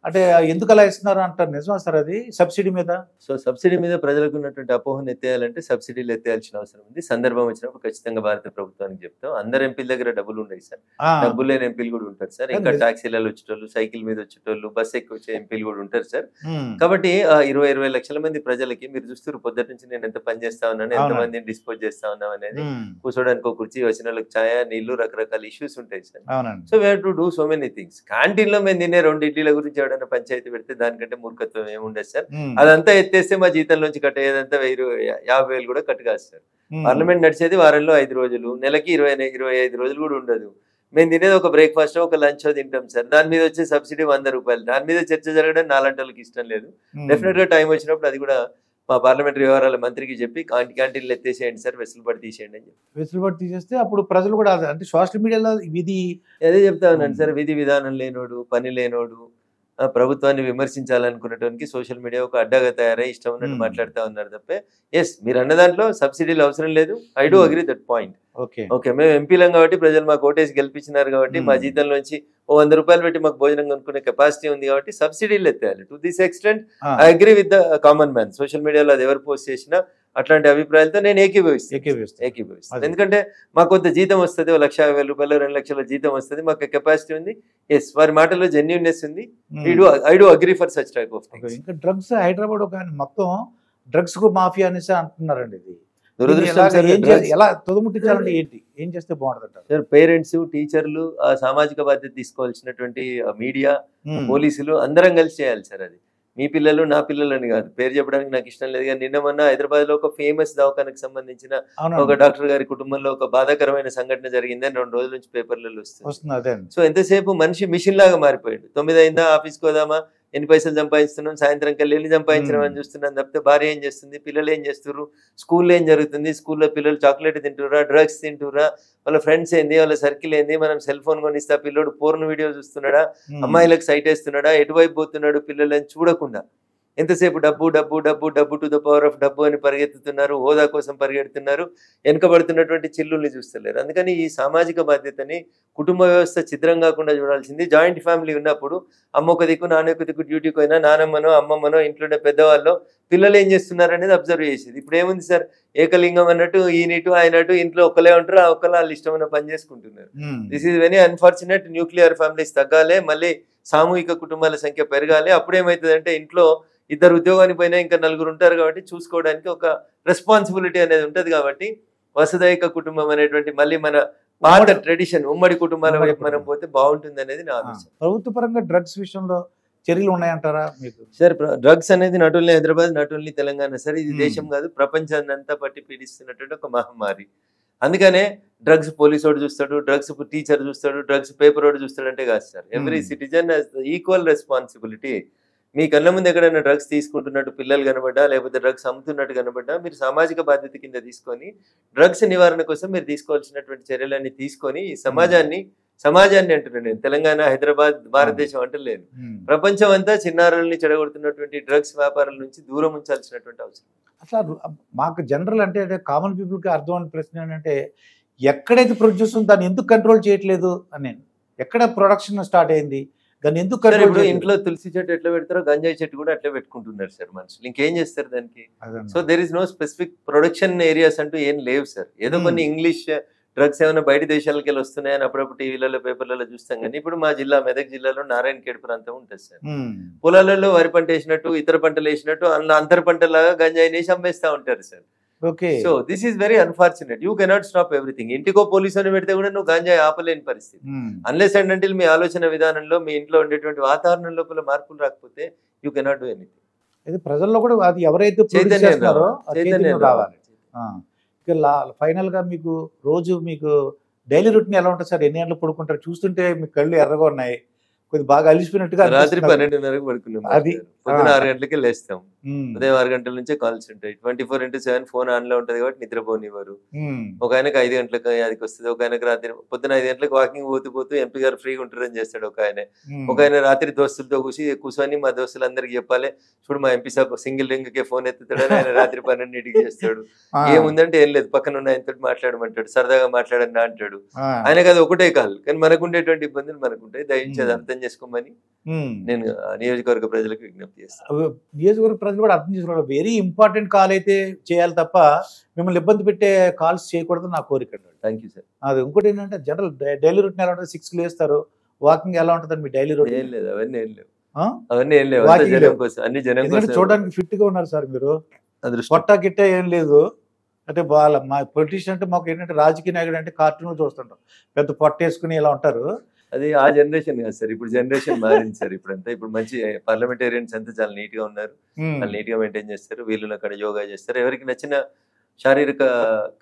అంటే ఎందుకు అలా ఇస్తున్నారు అంటారు, నిజమా సార్ అది సబ్సిడీ మీద? సో సబ్సిడీ మీద ప్రజలకు ఉన్నటువంటి అపోహను ఎత్తేయాలంటే సబ్సిడీలు ఎత్తేయాల్సిన అవసరం ఉంది. సందర్భం వచ్చినప్పుడు ఖచ్చితంగా భారత ప్రభుత్వానికి చెప్తాం. అందరు ఎంపీల దగ్గర డబ్బులు ఉన్నాయి సార్, డబ్బులు లేని ఎంపీలు కూడా ఉంటారు సార్. ఇంకా టాక్సీలలో వచ్చేటోళ్ళు, సైకిల్ మీద వచ్చేటోళ్ళు, బస్ ఎక్కి వచ్చే ఎంపీలు కూడా ఉంటారు సార్. కాబట్టి 20 లక్షల మంది ప్రజలకి మీరు చూస్తారు పొద్దుట నుంచి నేను ఎంత పని చేస్తా ఉన్నాను, ఎంత మందిని డిస్పోజ్ చేస్తా ఉన్నాం అనేది. కూర్చోడానికి ఒక కుర్చీ, వచ్చిన వాళ్ళకి ఛాయ, నీళ్లు, రకరకాల ఇష్యూస్ ఉంటాయి sir. So we have to do so many things. Canteen లో మేము తినే 2 ఇడ్లీల గురించి ఎవరైనా పంచాయతీ పెడితే దానికంటే మూర్ఖత్వం ఏముండదు సార్. అదంతా ఎత్తేస్తే మా జీతంలోంచి కట్టేదంతా 50,000 కూడా కట్టు కాదు సార్. పార్లమెంట్ నడిచేది వారంలో 5 రోజులు, నెలకి 25 రోజులు కూడా ఉండదు. మేము తినేది ఒక బ్రేక్ఫాస్ట్, ఒక లంచ్ తింటాం సార్. దాని మీద వచ్చే సబ్సిడీ 100 రూపాయలు. దాని మీద చర్చ జరగడం నాలాంటి వాళ్ళకి ఇష్టం లేదు. డెఫినెట్ గా టైం వచ్చినప్పుడు అది కూడా మా పార్లమెంటరీ వ్యవహారాల మంత్రికి చెప్పి క్యాంటీన్లు ఎత్తేసేయండి సార్, వెసులుబాటు తీసేయండి అని చెప్పి. వెసులుబాటు తీసేస్తే అప్పుడు ప్రజలు కూడా అంటే సోషల్ మీడియాలో విధి అదే చెప్తా ఉన్నాను సార్. విధి విధానం లేనోడు, పని లేనోడు, ప్రభుత్వాన్ని విమర్శించాలనుకునేటానికి సోషల్ మీడియా ఒక అడ్డగా తయారై ఇష్టం ఉన్నట్టు మాట్లాడుతూ ఉన్నారు తప్పే. ఎస్, మీరు అన్న దాంట్లో సబ్సిడీలు అవసరం లేదు. I do agree that point. Okay, మేము ఎంపీలం కాబట్టి ప్రజలు మాకు ఓటేసి గెలిపించినారు కాబట్టి మా జీతంలోంచి 100 రూపాయలు పెట్టి మాకు భోజనం కొనుక్కునే కెపాసిటీ ఉంది కాబట్టి సబ్సిడీలు ఎత్తాలి. To this extent I agree with the common man. Social మీడియాలో అది ఎవరు పోస్ట్ చేసినా అట్లాంటి అభిప్రాయాలతో నేను ఏకీభవిస్తాను. ఎందుకంటే మాకు కొంత జీతం వస్తుంది, 1,50,000 రూపాయలు, 2 లక్షల జీతం వస్తుంది, మాకు కెపాసిటీ ఉంది. ఎస్, వారి మాటల్లో జెన్యూన్నెస్ ఉంది. I do agree for such type of things. ఇంకా డ్రగ్స్ హైదరాబాద్ మొత్తం డ్రగ్స్ కు మాఫియా అనేసి అంటున్నారండి. ఇది ఎలా తొదముట్టించాలంటే ఏంటి, ఏం చేస్తే బాగుంటుంది సార్? పేరెంట్స్, టీచర్లు, సామాజిక బాధ్యత తీసుకోవాల్సినటువంటి మీడియా, పోలీసులు అందరం కలిసి చేయాలి సార్. అది మీ పిల్లలు, నా పిల్లలు అని కాదు. పేరు చెప్పడానికి నాకు ఇష్టం లేదు, కానీ నిన్న మొన్న హైదరాబాద్ లో ఒక ఫేమస్ దవాఖానకు సంబంధించిన ఒక డాక్టర్ గారి కుటుంబంలో ఒక బాధాకరమైన సంఘటన జరిగిందని 2 రోజుల నుంచి పేపర్లలో వస్తుంది. సో ఎంతసేపు మనిషి మిషన్ లాగా మారిపోయాడు. 9 అయిందా, ఆఫీస్కి పోదామా, ఎన్ని పైసలు సంపాదిస్తున్నాం, సాయంత్రం కల్లా ఎన్ని సంపాదించడం అని చూస్తున్నాం తప్పితే భార్య ఏం చేస్తుంది, పిల్లలు ఏం చేస్తున్నారు, స్కూల్లో ఏం జరుగుతుంది, స్కూల్లో పిల్లలు చాక్లెట్ తింటురా, డ్రగ్స్ తింటురా, వాళ్ళ ఫ్రెండ్స్ ఏంది, వాళ్ళ సర్కిల్ ఏంది, మనం సెల్ ఫోన్ కొనిస్తా పిల్లోడు పోర్న్ వీడియో చూస్తున్నాడా, అమ్మాయిలకు సైట్ వేస్తున్నాడా, ఎటువైపు పోతున్నాడు పిల్లలు అని చూడకుండా ఎంతసేపు డబ్బు డబ్బు డబ్బు డబ్బు టు ద పవర్ ఆఫ్ డబ్బు అని పరిగెత్తుతున్నారు, హోదా కోసం పరిగెడుతున్నారు, వెనుకబడుతున్నటువంటి చిల్లుల్ని చూస్తలేరు. అందుకని ఈ సామాజిక బాధ్యతని కుటుంబ వ్యవస్థ ఛిద్రం కాకుండా చూడాల్సింది. జాయింట్ ఫ్యామిలీ ఉన్నప్పుడు అమ్మ ఒక దిక్కు, నాన్న ఒక దిక్కు డ్యూటీకి పోయినా నానమ్మనో అమ్మమ్మనో ఇంట్లో పెద్దవాళ్ళు పిల్లలు ఏం చేస్తున్నారు అనేది అబ్జర్వ్ చేసేది. ఇప్పుడు ఏముంది సార్, ఏకలింగం అన్నట్టు ఈయనటు ఆయనటు ఇంట్లో ఒక్కలే ఉంటారు, ఆ ఒక్కలా వాళ్ళు ఇష్టమైన పని చేసుకుంటున్నారు. This is very unfortunate. Nuclear families తగ్గాలి, మళ్ళీ సామూహిక కుటుంబాల సంఖ్య పెరగాలి. అప్పుడేమవుతుందంటే ఇంట్లో 2 ఉద్యోగానికి పోయినా ఇంకా 4 ఉంటారు కాబట్టి చూసుకోవడానికి ఒక రెస్పాన్సిబిలిటీ అనేది ఉంటుంది. కాబట్టి వసుదైక కుటుంబం అనేటువంటి మళ్ళీ మన పాత ట్రెడిషన్ ఉమ్మడి కుటుంబాల వైపు మనం పోతే బాగుంటుంది అనేది నా ఆలోచన. ప్రభుత్వ పరంగా డ్రగ్స్ విషయంలో చర్యలు ఉన్నాయంటారా మీకు? సార్, డ్రగ్స్ అనేది not only Hyderabad, not only Telangana sir, ఇది దేశం కాదు ప్రపంచాన్ని అంతా పట్టి పీడిస్తున్నటువంటి ఒక మహమ్మారి. అందుకనే డ్రగ్స్ పోలీసు వాడు చూస్తాడు, డ్రగ్స్ టీచర్ చూస్తాడు, డ్రగ్స్ పేపర్ వాడు చూస్తాడు అంటే కాదు sir. Every citizen has the equal responsibility. మీ కళ్ళ ముందు ఎక్కడైనా డ్రగ్స్ తీసుకుంటున్నట్టు పిల్లలు కనబడ్డా, లేకపోతే డ్రగ్స్ అమ్ముతున్నట్టు కనబడ్డా, మీరు సామాజిక బాధ్యత కింద తీసుకొని డ్రగ్స్ నివారణ కోసం మీరు తీసుకోవాల్సినటువంటి చర్యలన్నీ తీసుకొని ఈ సమాజాన్ని అంటున్నాను నేను, తెలంగాణ, హైదరాబాద్, భారతదేశం అంటలేను, ప్రపంచం అంతా చిన్నారుల్ని చెడగొడుతున్నటువంటి డ్రగ్స్ వ్యాపారాల నుంచి దూరం ఉంచాల్సినటువంటి అవసరం. అసలు మాకు జనరల్ అంటే కామన్ పీపుల్కి అర్థమైన ప్రశ్న ఏంటంటే, ఎక్కడైతే ప్రొడ్యూస్ ఉందో దాన్ని ఎందుకు కంట్రోల్ చేయట్లేదు అని. నేను ఎక్కడ ప్రొడక్షన్ స్టార్ట్ అయింది, దాన్ని ఎందుకు కంట్రోల్? ఇంట్లో తులసి చెట్టు ఎట్లా పెడతారో గంజాయి చెట్టు కూడా అట్లా పెట్టుకుంటున్నారు సార్ మనుషులు. ఇంకేం చేస్తారు దానికి? So there is no specific production areas అంటూ ఏం లేవు సార్. ఏదో కొన్ని ఇంగ్లీష్ డ్రగ్స్ ఏమైనా బయట దేశాలకు వెళ్ళి వస్తున్నాయని అప్పుడప్పుడు టీవీలలో, పేపర్లలో చూస్తాం. కానీ ఇప్పుడు మా జిల్లా మెదక్ జిల్లాలో నారాయణఖేడ్ ప్రాంతం ఉంటుంది సార్. పొలాలలో వరి పంట వేసినట్టు, ఇతర పంటలు వేసినట్టు అందులో అంతర పంటలాగా గంజాయిని వేసి అమ్మేస్తా ఉంటారు sir. So this is very unfortunate. You cannot stop everything. ఇంటికో పోలీసు అని పెడితే కూడా నువ్వు గంజాయి ఆపలేని పరిస్థితి. అన్లెస్ అండ్ అంటిల్ మీ ఆలోచన విధానంలో, మీ ఇంట్లో ఉండేటువంటి వాతావరణం లోపల మార్పులు రాకపోతే యూ కెనాట్ డూ ఎనీథింగ్. ఇది ప్రజల్లో కూడా అది ఎవరైతే చైతన్యం రావాలి. ఫైనల్ గా మీకు రోజు మీకు డైలీ రొటీన్ ఎలా ఉంటుంది సార్? ఎన్ని గంటలు పడుకుంటారు? చూస్తుంటే మీ కళ్ళు ఎర్రగా ఉన్నాయి, కొద్ది బాగా అలిసిపోయినట్టుగా. రాత్రి 12:30కు పడుకున్నాం, పొద్దున 6 గంటలకే లేస్తాం. ఉదయం 6 గంటల నుంచే కాల్స్ ఉంటాయి. 24/7 ఫోన్ ఆన్ లో ఉంటది కాబట్టి నిద్రపోనివ్వరు. ఒక ఆయనకు 5 గంటలకు యాదికి వస్తుంది, ఒక ఆయనకు రాత్రి పొద్దున 5 గంటలకు వాకింగ్ పోతూ ఎంపీ గారు ఫ్రీగా ఉంటారని చేస్తాడు ఒక ఆయన రాత్రి దోస్తులతో కూర్చొని మా దోస్తులు అందరికి చెప్పాలి, చూడు మా ఎంపీ సాబ్ సింగిల్ రింగ్ కే ఫోన్ ఎత్తుతాడని ఆయన రాత్రి 12కి చేస్తాడు. ఏముందంటే ఏం లేదు, పక్కన ఉన్న ఆయనతో మాట్లాడమంటాడు, సరదాగా మాట్లాడన్నా అంటాడు. ఆయనకు అది ఒకటే కాదు, కానీ మనకుండేటువంటి ఇబ్బందులు మనకుంటాయి. దయించేది అర్థం చేసుకోమని నేను నియోజకవర్గ ప్రజలకు విజ్ఞప్తి చేస్తాను. నియోజకవర్గ ప్రజలు కూడా అర్థం చేసుకోవాలి. వెరీ ఇంపార్టెంట్ కాల్ అయితే చేయాలి తప్ప మిమ్మల్ని ఇబ్బంది పెట్టే కాల్స్ చేయకూడదు నా కోరిక. Thank you sir. అది ఇంకోటి ఏంటంటే జనరల్ డైలీ రొటీన్ ఎలా ఉంటుంది, 6కి లేస్తారు, వాకింగ్ ఎలా ఉంటుంది మీ డైలీ రొటీన్? ఏం లేదు, అవన్నీ ఏం లేవు, ఆ? అవన్నీ ఏం లేవు. Walking జనం లేవు. కోసం, అన్ని జనం ఎందుకంటే కోసం. చూడడానికి ఫిట్ గా ఉన్నారు సార్ మీరు, అదృష్టం. పొట్ట గిట్ట ఏం లేదు. అంటే వాళ్ళ మా పొలిటీషియన్ అంటే మాకు ఏంటంటే రాజకీయ నాయకుడు అంటే కార్టూన్ చూస్తుంటాం, పెద్ద పొట్ట వేసుకుని ఇలా ఉంటారు. అది ఆ జనరేషన్ కాదు సార్, ఇప్పుడు జనరేషన్ మారింది సార్. ఇప్పుడంతా ఇప్పుడు మంచి పార్లమెంటేరియన్స్ అంతా చాలా నీట్ గా ఉన్నారు, చాలా నీట్ గా మెయింటైన్ చేస్తారు. వీళ్ళు అక్కడ యోగా చేస్తారు, ఎవరికి నచ్చిన శారీరక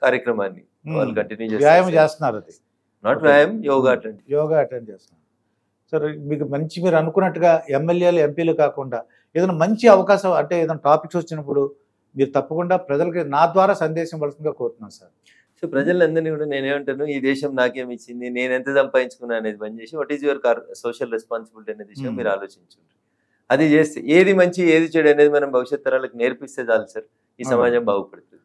కార్యక్రమాన్ని వాళ్ళు కంటిన్యూ వ్యాయామం చేస్తున్నారు. అది నాట్ వ్యాయామం, యోగా అటెండ్ యోగా అటెండ్ చేస్తున్నారు. సార్ మీకు మంచి మీరు అనుకున్నట్టుగా ఎమ్మెల్యేలు ఎంపీలు కాకుండా ఏదైనా మంచి అవకాశం అంటే ఏదైనా టాపిక్స్ వచ్చినప్పుడు మీరు తప్పకుండా ప్రజలకి నా ద్వారా సందేశం ఇవ్వాల్సిందిగా కోరుతున్నాను సార్. సో ప్రజలందరినీ కూడా నేనేమంటాను, ఈ దేశం నాకేం ఇచ్చింది, నేను ఎంత సంపాదించుకున్నా అనేది బంద్ చేసి what is your social responsibility అనే విషయం మీరు ఆలోచించండి. అది చేస్తే ఏది మంచి ఏది చెడు అనేది మనం భవిష్యత్ తరాలకు నేర్పిస్తే చాలు సార్, ఈ సమాజం బాగుపడుతుంది.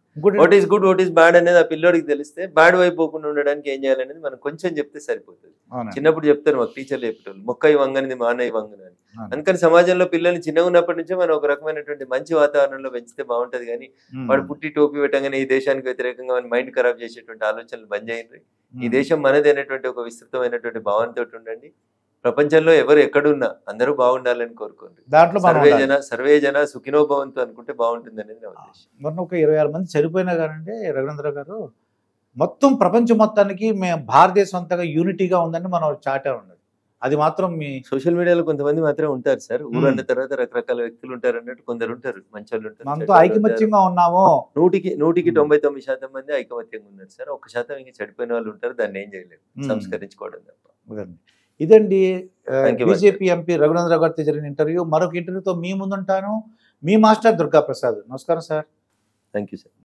What is good, what is bad అనేది ఆ పిల్లోడికి తెలిస్తే బ్యాడ్ వైపు పోకుండా ఉండడానికి ఏం చేయాలనేది మనం కొంచెం చెప్తే సరిపోతుంది. చిన్నప్పుడు చెప్తారు మాకు టీచర్లు చెప్పేటోళ్ళు, మొక్క ఈ వంగనిది మాన ఈ వంగన అని. అందుకని సమాజంలో పిల్లల్ని చిన్నగా ఉన్నప్పటి నుంచే మనం ఒక రకమైనటువంటి మంచి వాతావరణంలో పెంచితే బాగుంటది. కానీ వాడు పుట్టి టోపీ పెట్టగానే ఈ దేశానికి వ్యతిరేకంగా మైండ్ ఖరాబ్ చేసేటువంటి ఆలోచనలు బంద్ చేయండి. ఈ దేశం మనది అనేటువంటి ఒక విస్తృతమైనటువంటి భావనతో ఉండండి. ప్రపంచంలో ఎవరు ఎక్కడున్నా అందరూ బాగుండాలని కోరుకోండి. దాంట్లో సర్వే జన సుఖినో భవంతు అనుకుంటే బాగుంటుంది అనేది నా ఉద్దేశం. మొన్న ఒక 26 మంది చనిపోయినా కానండి రఘునందరావు గారు, మొత్తం ప్రపంచం మొత్తానికి మేము భారతదేశం అంతగా యూనిటీగా ఉందని మనం చాటే ఉన్నది. అది మాత్రం మీ సోషల్ మీడియాలో కొంతమంది మాత్రమే ఉంటారు సార్, ఊరు అన్న తర్వాత రకరకాల వ్యక్తులు ఉంటారు అన్నట్టు కొందరు ఉంటారు, మంచి వాళ్ళు ఉంటారు. మనతో ఐకమత్యంగా ఉన్నాము. 100కి 99% మంది ఐకమత్యంగా ఉన్నారు సార్. 1% ఇంకా చెడిపోయిన వాళ్ళు ఉంటారు, దాన్ని ఏం చేయలేము, సంస్కరించుకోవడం తప్ప. ఇదండి బీజేపీ ఎంపీ రఘునందరావు గారితో జరిగిన ఇంటర్వ్యూ. మరొక ఇంటర్వ్యూతో మీ ముందుంటాను, మీ మాస్టర్ దుర్గా ప్రసాద్. నమస్కారం సార్. Thank you sir.